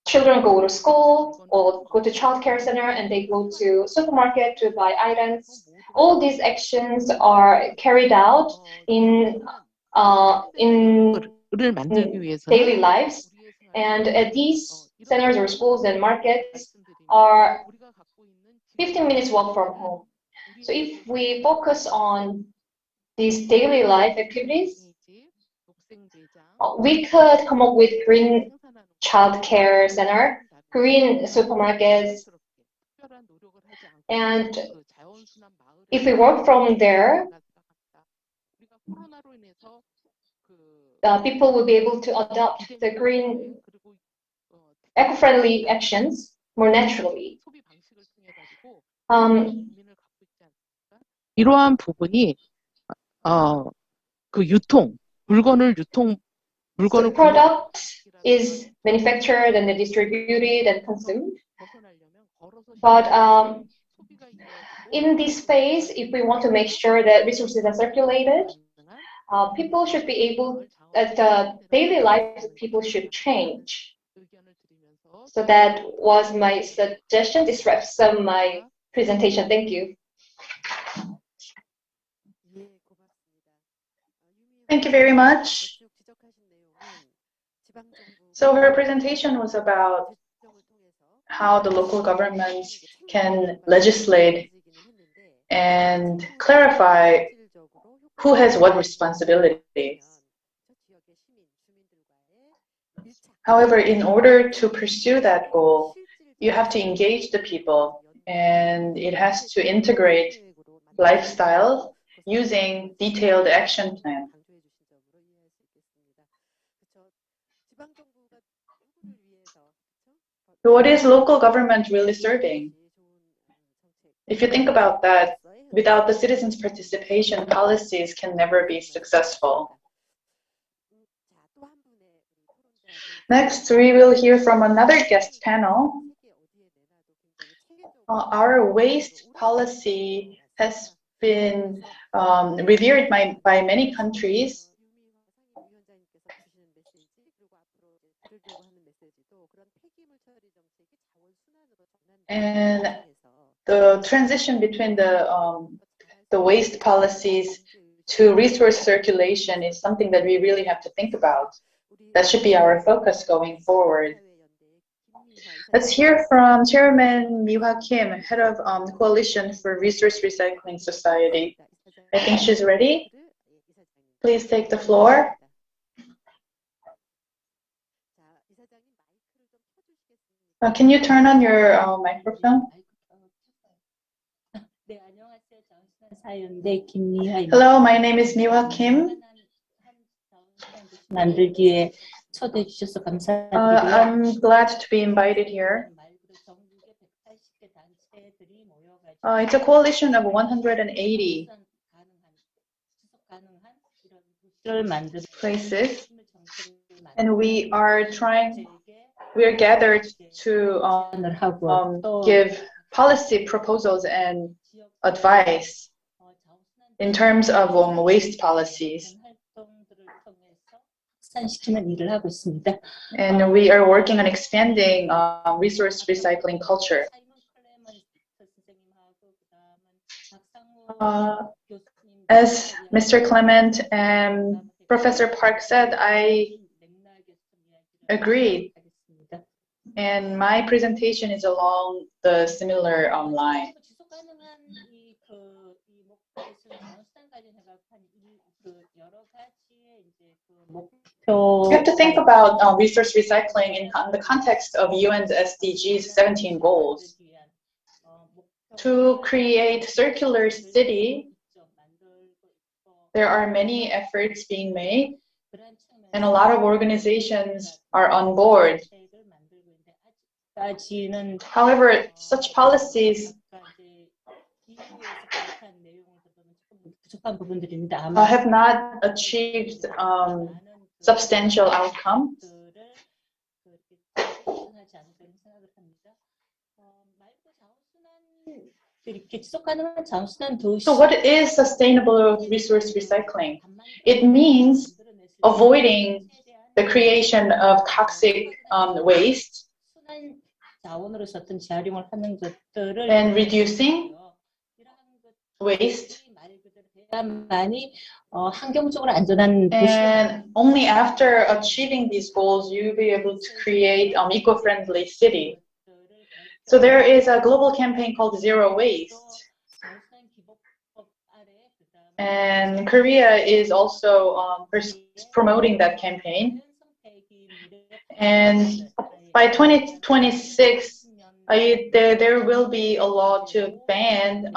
Children go to school or go to childcare center and they go to supermarket to buy items. All these actions are carried out in daily lives, and these centers or schools and markets are 15 minutes walk from home. So if we focus on these daily life activities, we could come up with green childcare center, green supermarkets, and if we work from there, people will be able to adopt the green eco-friendly actions more naturally. 이러한 부분이 the product is manufactured and then distributed and consumed. But in this phase, if we want to make sure that resources are circulated, people should be able, the daily life of people should change. So that was my suggestion. This wraps up my presentation. Thank you. Thank you very much. So her presentation was about how the local governments can legislate and clarify who has what responsibility. However, in order to pursue that goal, you have to engage the people, and it has to integrate lifestyle using detailed action plan. So what is local government really serving? If you think about that, without the citizens' participation, policies can never be successful. Next, we will hear from another guest panel. Our waste policy has been revered by many countries. And the transition between the waste policies to resource circulation is something that we really have to think about. That should be our focus going forward. Let's hear from Chairman Miwa Kim, head of Coalition for Resource Recycling Society. I think she's ready. Please take the floor. Can you turn on your microphone? Hello, my name is Miwa Kim. I'm glad to be invited here. It's a coalition of 180 places, and we are gathered to give policy proposals and advice in terms of waste policies. And we are working on expanding resource recycling culture. As Mr. Clement and Professor Park said, I agree. And my presentation is along the similar line. We have to think about resource recycling in the context of UN's SDGs 17 goals. To create circular city, there are many efforts being made, and a lot of organizations are on board. However, such policies have not achieved substantial outcome. So what is sustainable resource recycling? It means avoiding the creation of toxic waste and reducing waste. And only after achieving these goals, you'll be able to create eco-friendly city. So there is a global campaign called Zero Waste. And Korea is also promoting that campaign. And by 2026, there will be a law to ban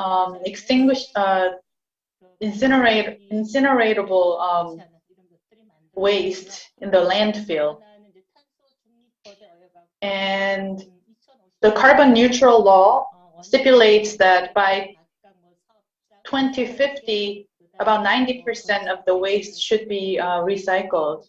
incineratable waste in the landfill. And the carbon neutral law stipulates that by 2050, about 90% of the waste should be recycled.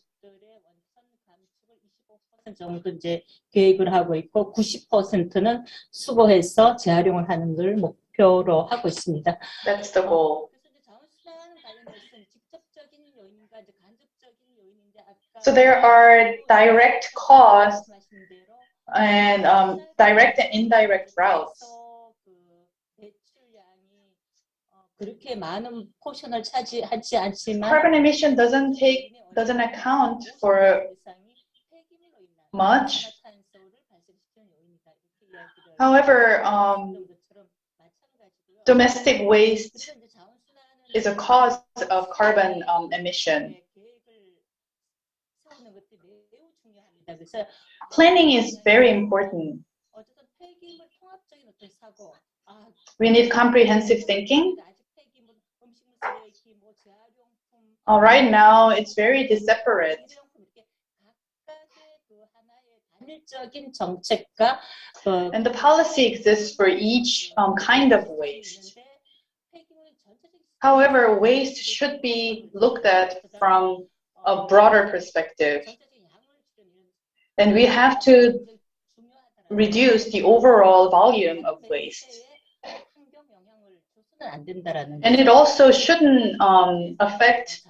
정도 이제 계획을 하고 있고 90%는 수거해서 재활용을 하는 걸 목표로 하고 있습니다. That's the goal. So there are direct costs and direct and indirect routes. 그렇게 많은 포션을 차지하지 않지만 carbon emission doesn't account for much. However, domestic waste is a cause of carbon emission. Planning is very important. We need comprehensive thinking. Right now, it's very disparate. And the policy exists for each kind of waste. However, waste should be looked at from a broader perspective. And we have to reduce the overall volume of waste. And it also shouldn't affect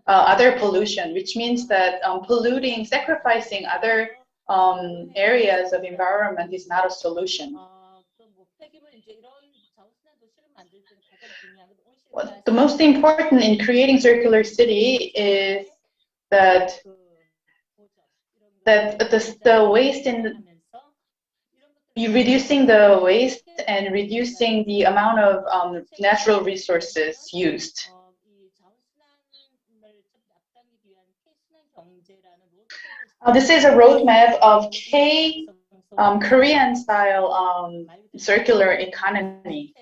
other pollution, which means that polluting, sacrificing other areas of environment is not a solution. The most important in creating circular city is that the waste in reducing the waste and reducing the amount of natural resources used. This is a roadmap of Korean style circular economy.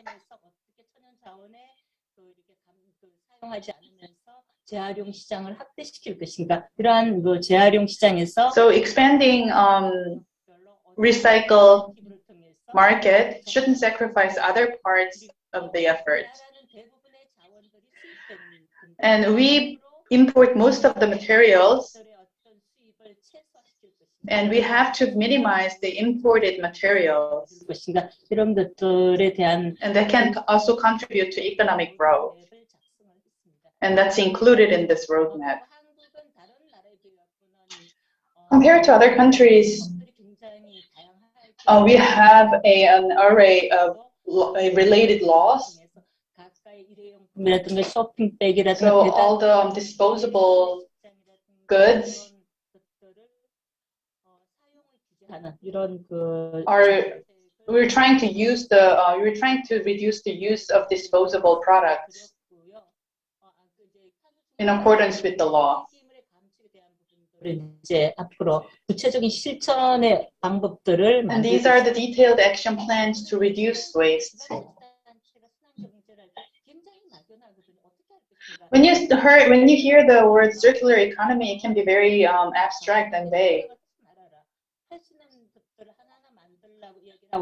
So expanding recycle market shouldn't sacrifice other parts of the effort. And we import most of the materials, and we have to minimize the imported materials. And that can also contribute to economic growth. And that's included in this roadmap. Compared to other countries, we have an array of related laws. So all the disposable goods we're trying to reduce the use of disposable products in accordance with the law. And these are the detailed action plans to reduce waste. When you hear the word circular economy, it can be very abstract and vague. So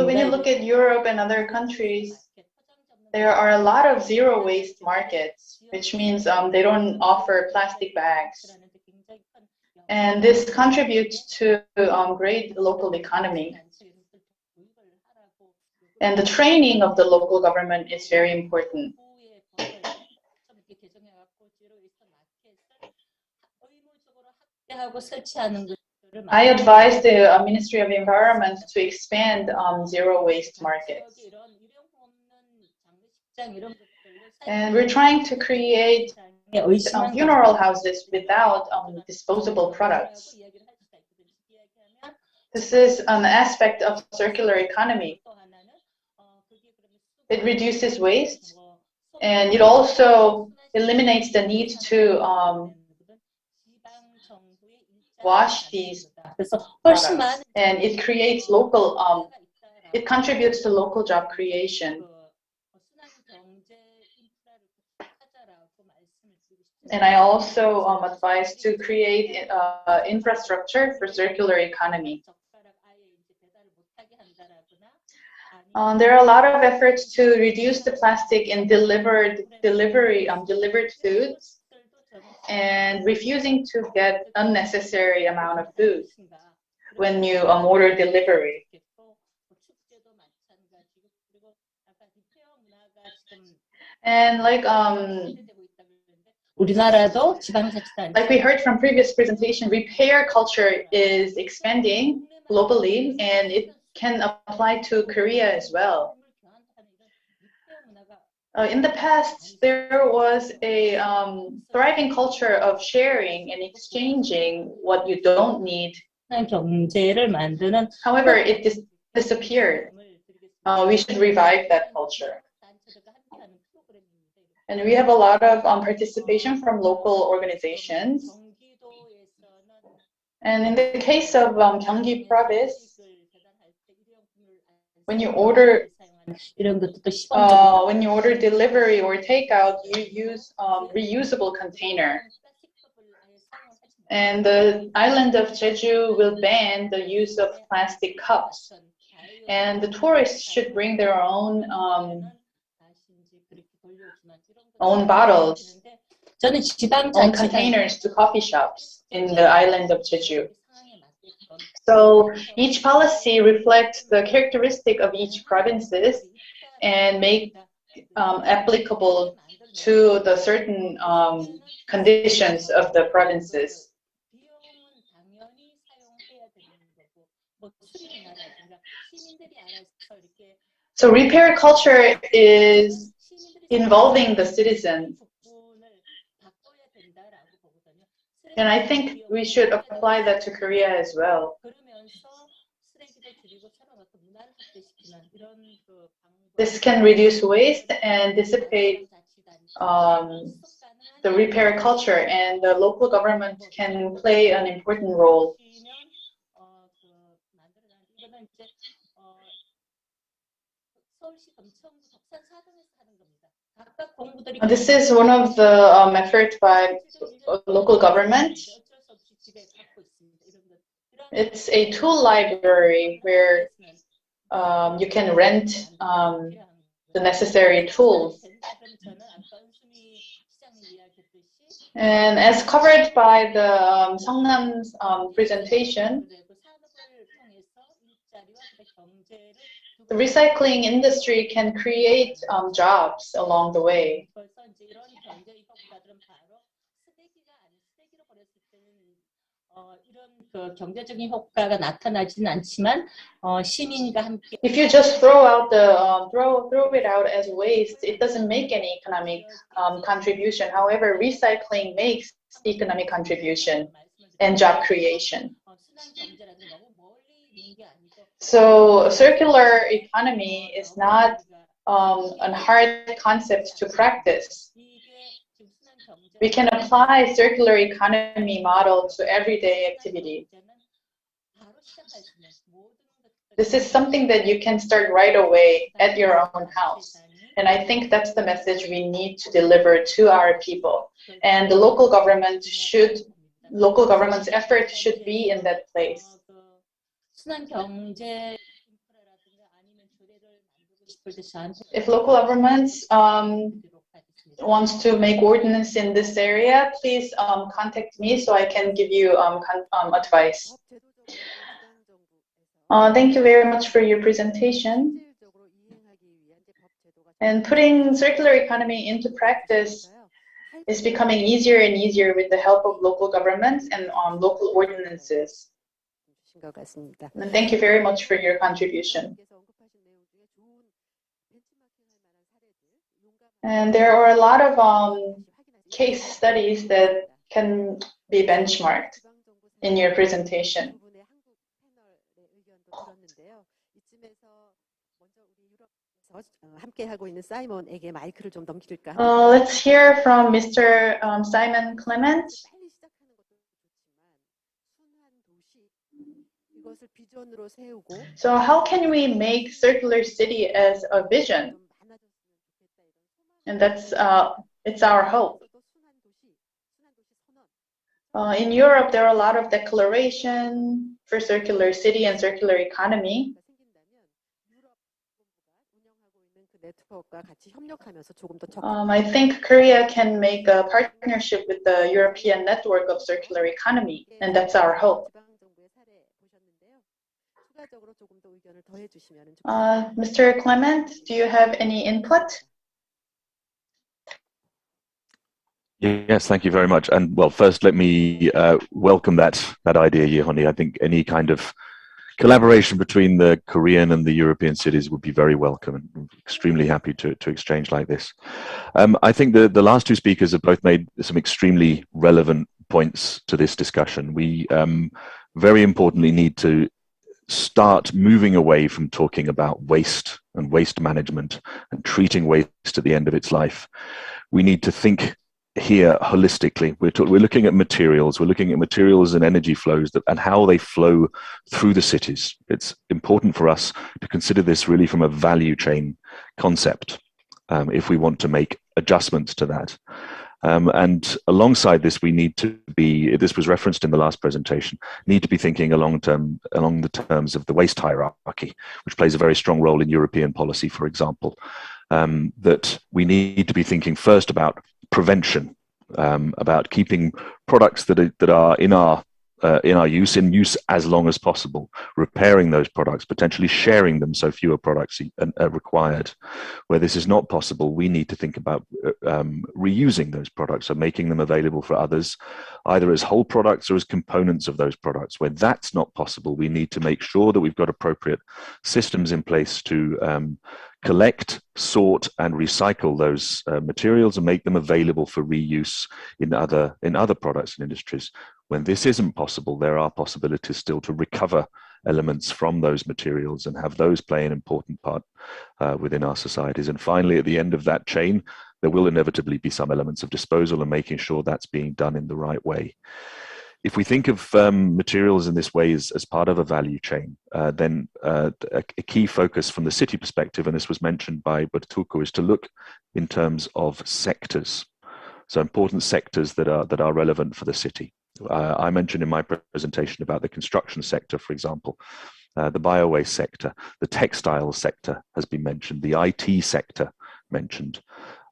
when you look at Europe and other countries, there are a lot of zero waste markets, which means they don't offer plastic bags. And this contributes to great local economy. And the training of the local government is very important. I advise the Ministry of Environment to expand zero waste markets. And we're trying to create funeral houses without disposable products. This is an aspect of circular economy. It reduces waste, and it also eliminates the need to wash these products, and it creates local, it contributes to local job creation. And I also advise to create infrastructure for circular economy. There are a lot of efforts to reduce the plastic in delivered foods, and refusing to get unnecessary amount of food when you order delivery. And like we heard from previous presentation, repair culture is expanding globally, and it can apply to Korea as well. In the past, there was a thriving culture of sharing and exchanging what you don't need. However, it disappeared. We should revive that culture. And we have a lot of participation from local organizations. And in the case of Gyeonggi province, when you order delivery or takeout, you use reusable container. And the island of Jeju will ban the use of plastic cups. And the tourists should bring their own bottles, own containers to coffee shops in the island of Jeju. So each policy reflects the characteristic of each provinces and make applicable to the certain conditions of the provinces. So repair culture is involving the citizen. And I think we should apply that to Korea as well. This can reduce waste and dissipate the repair culture, and the local government can play an important role. This is one of the efforts by local government. It's a tool library where you can rent the necessary tools. And as covered by the Seongnam's presentation, the recycling industry can create jobs along the way. If you just throw it out as waste, it doesn't make any economic contribution. However, recycling makes economic contribution and job creation. So circular economy is not a hard concept to practice. We can apply circular economy model to everyday activity. This is something that you can start right away at your own house. And I think that's the message we need to deliver to our people. And the local government's effort should be in that place. If local governments wants to make ordinance in this area, please contact me so I can give you advice. Thank you very much for your presentation. And putting circular economy into practice is becoming easier and easier with the help of local governments and local ordinances. And thank you very much for your contribution. And there are a lot of case studies that can be benchmarked in your presentation. Let's hear from Mr. Simon Clement. So how can we make circular city as a vision? And that's it's our hope. In Europe, there are a lot of declarations for circular city and circular economy. I think Korea can make a partnership with the European network of circular economy, and that's our hope. Mr. Clement, do you have any input? Yes, thank you very much. And well, first, let me welcome that idea, Yehoni. I think any kind of collaboration between the Korean and the European cities would be very welcome, and I'm extremely happy to exchange like this. I think the last two speakers have both made some extremely relevant points to this discussion. We very importantly need to start moving away from talking about waste and waste management and treating waste at the end of its life. We need to think here holistically. We're looking at materials. We're looking at materials and energy flows and how they flow through the cities. It's important for us to consider this really from a value chain concept if we want to make adjustments to that. And alongside this, we need to be, this was referenced in the last presentation, need to be thinking along the terms of the waste hierarchy, which plays a very strong role in European policy, for example, that we need to be thinking first about prevention, about keeping products that are in our in use as long as possible, repairing those products, potentially sharing them so fewer products are required. Where this is not possible, we need to think about reusing those products, so making them available for others, either as whole products or as components of those products. Where that's not possible, we need to make sure that we've got appropriate systems in place to collect, sort, and recycle those materials and make them available for reuse in other products and industries. When this isn't possible, there are possibilities still to recover elements from those materials and have those play an important part within our societies. And finally, at the end of that chain, there will inevitably be some elements of disposal and making sure that's being done in the right way. If we think of materials in this way as part of a value chain, then a key focus from the city perspective, and this was mentioned by Bertuko, is to look in terms of sectors. So important sectors that are relevant for the city. I mentioned in my presentation about the construction sector, for example, the bio-waste sector, the textile sector has been mentioned, the IT sector mentioned.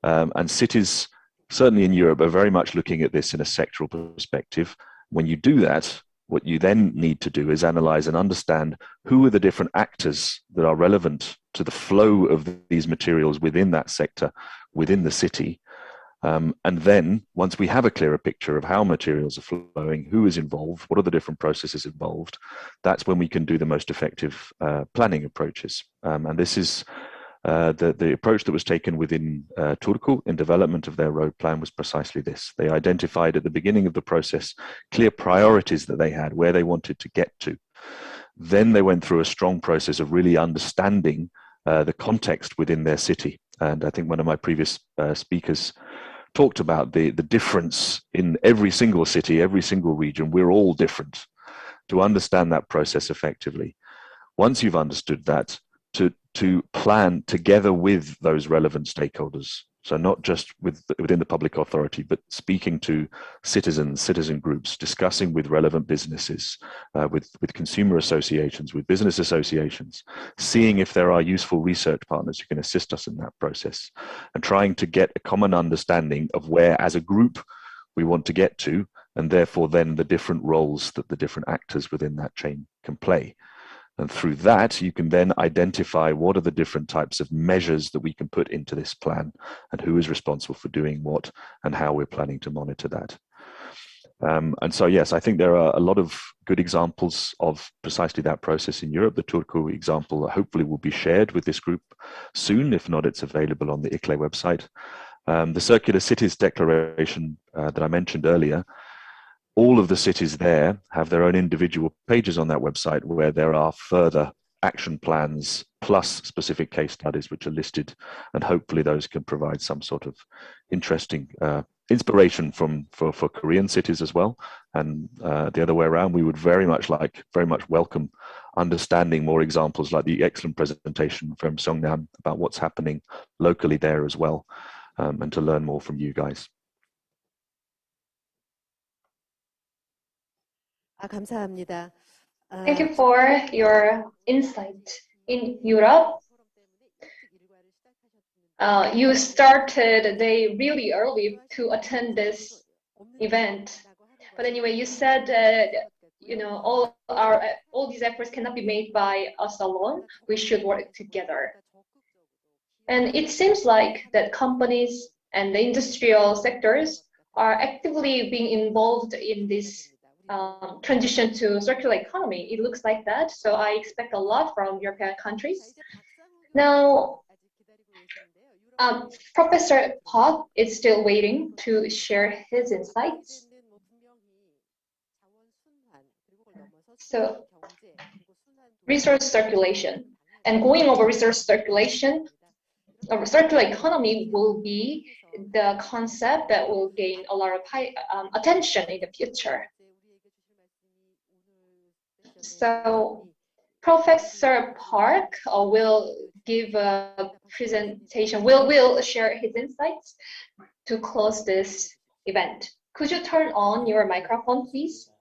And cities, certainly in Europe, are very much looking at this in a sectoral perspective. When you do that, what you then need to do is analyze and understand who are the different actors that are relevant to the flow of these materials within that sector, within the city. And then, once we have a clearer picture of how materials are flowing, who is involved, what are the different processes involved, that's when we can do the most effective planning approaches. And this is the approach that was taken within Turku in development of their road plan was precisely this. They identified at the beginning of the process clear priorities that they had, where they wanted to get to. Then they went through a strong process of really understanding the context within their city. And I think one of my previous speakers talked about the difference in every single city, every single region. We're all different. To understand that process effectively. Once you've understood that, to plan together with those relevant stakeholders. So not just within the public authority, but speaking to citizen groups, discussing with relevant businesses, with consumer associations, with business associations, seeing if there are useful research partners who can assist us in that process, and trying to get a common understanding of where, as a group, we want to get to, and therefore then the different roles that the different actors within that chain can play. And through that, you can then identify what are the different types of measures that we can put into this plan and who is responsible for doing what and how we're planning to monitor that. And so, yes, I think there are a lot of good examples of precisely that process in Europe. The Turku example hopefully will be shared with this group soon. If not, it's available on the ICLE website. The Circular Cities Declaration that I mentioned earlier, all of the cities there have their own individual pages on that website where there are further action plans plus specific case studies which are listed, and hopefully those can provide some sort of interesting inspiration for Korean cities as well. And the other way around, we would very much welcome understanding more examples like the excellent presentation from Seongnam about what's happening locally there as well, and to learn more from you guys. 감사합니다. Thank you for your insight. In Europe, you started the day really early to attend this event. But anyway, you said all these efforts cannot be made by us alone. We should work together. And it seems like that companies and the industrial sectors are actively being involved in this transition to circular economy. It looks like that. So I expect a lot from European countries. Now, Professor Park is still waiting to share his insights. So, resource circulation. And going over resource circulation, circular economy will be the concept that will gain a lot of attention in the future. So Professor Park will give a presentation, will share his insights to close this event. Could you turn on your microphone, please?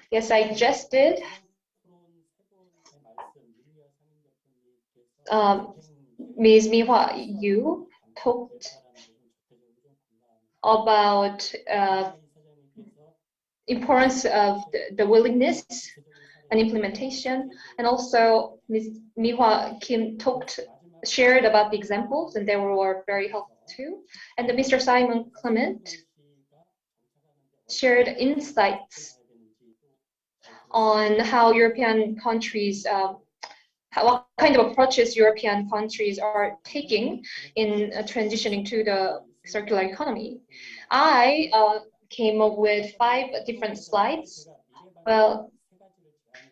Yes, I just did. Ms. Mihwa, you talked about importance of the willingness and implementation. And also Ms. Mihwa Kim shared about the examples, and they were very helpful too. And Mr. Simon Clement shared insights on how European countries, what kind of approaches European countries are taking in transitioning to the circular economy. I came up with 5 different slides. Well,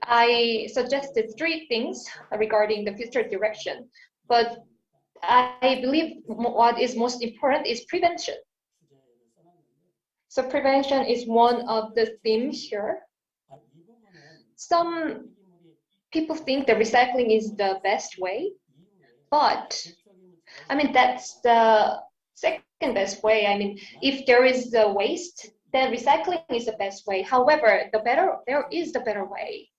I suggested 3 things regarding the future direction, but I believe what is most important is prevention. So prevention is one of the themes here. Some people think that recycling is the best way, but I mean, that's the second best way. I mean, if there is the waste, then recycling is the best way. However, there is the better way.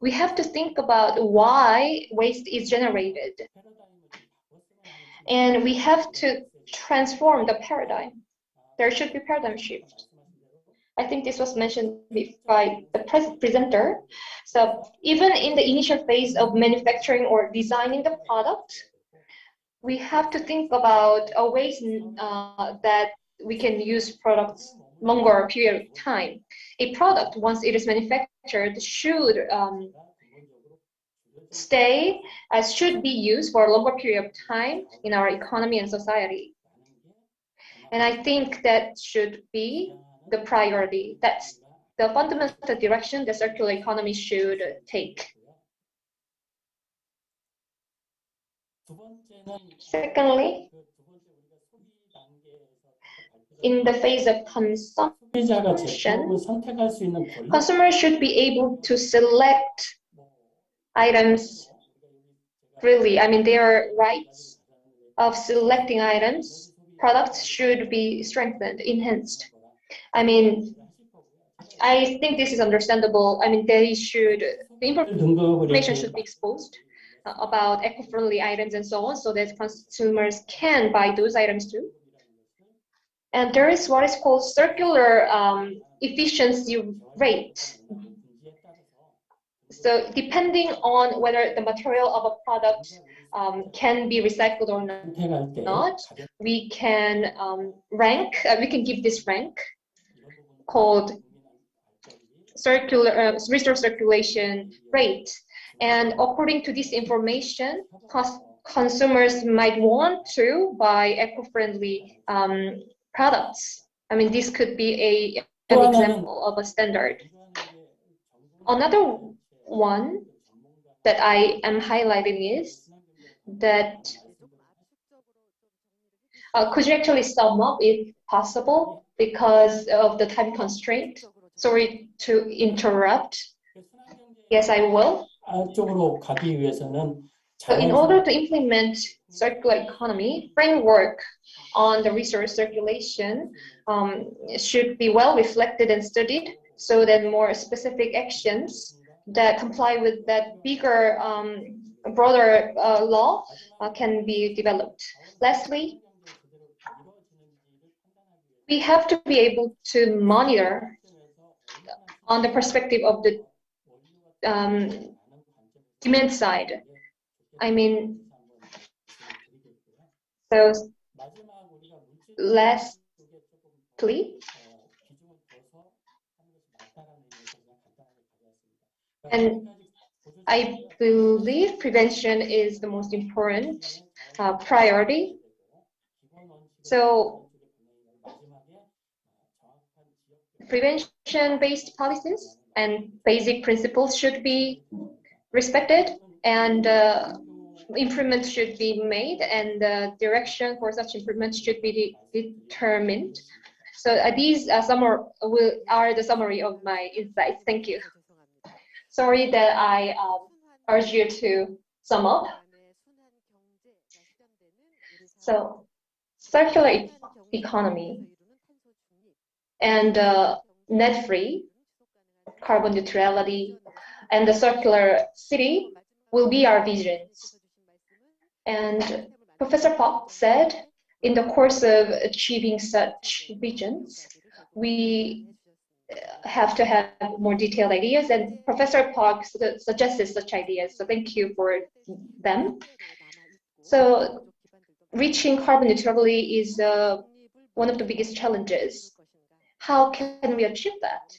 We have to think about why waste is generated. And we have to transform the paradigm. There should be paradigm shift. I think this was mentioned by the presenter. So even in the initial phase of manufacturing or designing the product, we have to think about ways that we can use products longer period of time. A product, once it is manufactured, should should be used for a longer period of time in our economy and society. And I think that should be the priority. That's the fundamental direction the circular economy should take. Secondly, in the phase of consumption, consumers should be able to select items freely. I mean, their rights of selecting items, products should be strengthened, enhanced. I mean, I think this is understandable. I mean, the information should be exposed about eco-friendly items and so on, so that consumers can buy those items too. And there is what is called circular efficiency rate. So depending on whether the material of a product can be recycled or not, we can we can give this rank called circular resource circulation rate. And according to this information, consumers might want to buy eco-friendly products. I mean, this could be an example of a standard. Another one that I am highlighting is that, could you actually sum up if possible, because of the time constraint? Sorry to interrupt. Yes, I will. So in order to implement circular economy, framework on the resource circulation should be well reflected and studied, so that more specific actions that comply with that bigger, broader law can be developed. Lastly, we have to be able to monitor on the perspective of the demand side. I mean, so lastly, and I believe prevention is the most important priority. So prevention-based policies and basic principles should be respected, and improvements should be made, and the direction for such improvements should be determined. So these are the summary of my insights. Thank you. Sorry that I urge you to sum up. So circular economy and net-free, carbon neutrality, and the circular city will be our visions. And Professor Park said, in the course of achieving such visions, we have to have more detailed ideas, and Professor Park suggested such ideas. So thank you for them. So reaching carbon neutrality is one of the biggest challenges. How can we achieve that?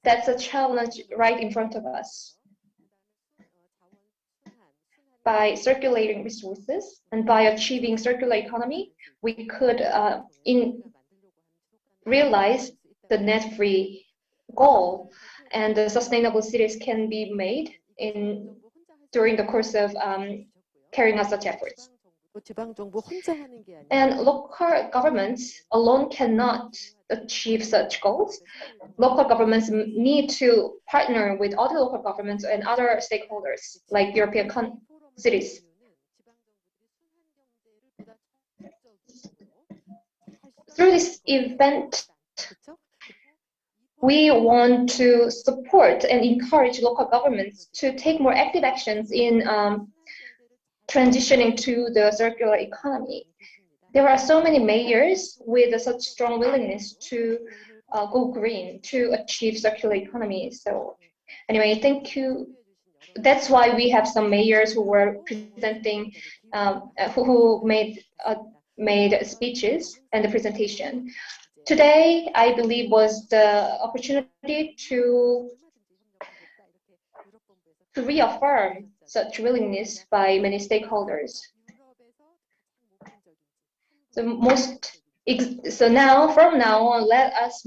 That's a challenge right in front of us. By circulating resources and by achieving circular economy, we could realize the net-free goal, and the sustainable cities can be made during the course of carrying out such efforts. And local governments alone cannot achieve such goals. Local governments need to partner with other local governments and other stakeholders, like European cities. Through this event, we want to support and encourage local governments to take more active actions in transitioning to the circular economy. There are so many mayors with such strong willingness to go green, to achieve circular economy. So anyway, thank you. That's why we have some mayors who were presenting, who made speeches and the presentation. Today, I believe, was the opportunity to reaffirm such willingness by many stakeholders. So now, from now on, let us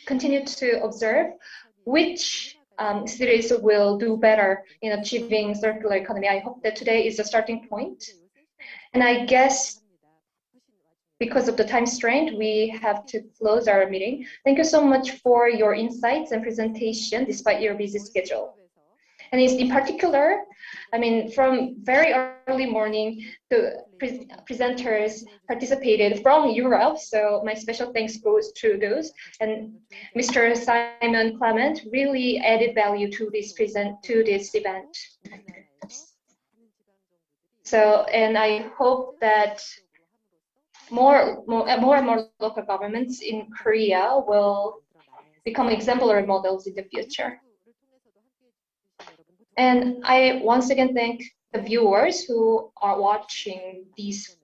continue to observe which cities will do better in achieving circular economy. I hope that today is the starting point. And I guess because of the time strain, we have to close our meeting. Thank you so much for your insights and presentation despite your busy schedule. And in particular, I mean, from very early morning, the presenters participated from Europe, so my special thanks goes to those. And Mr. Simon Clement really added value to this event. So, and I hope that more and more local governments in Korea will become exemplary models in the future. And I once again thank the viewers who are watching this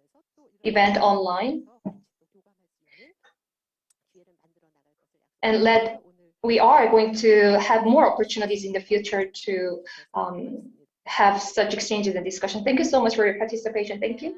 event online. And we are going to have more opportunities in the future to have such exchanges and discussion. Thank you so much for your participation. Thank you.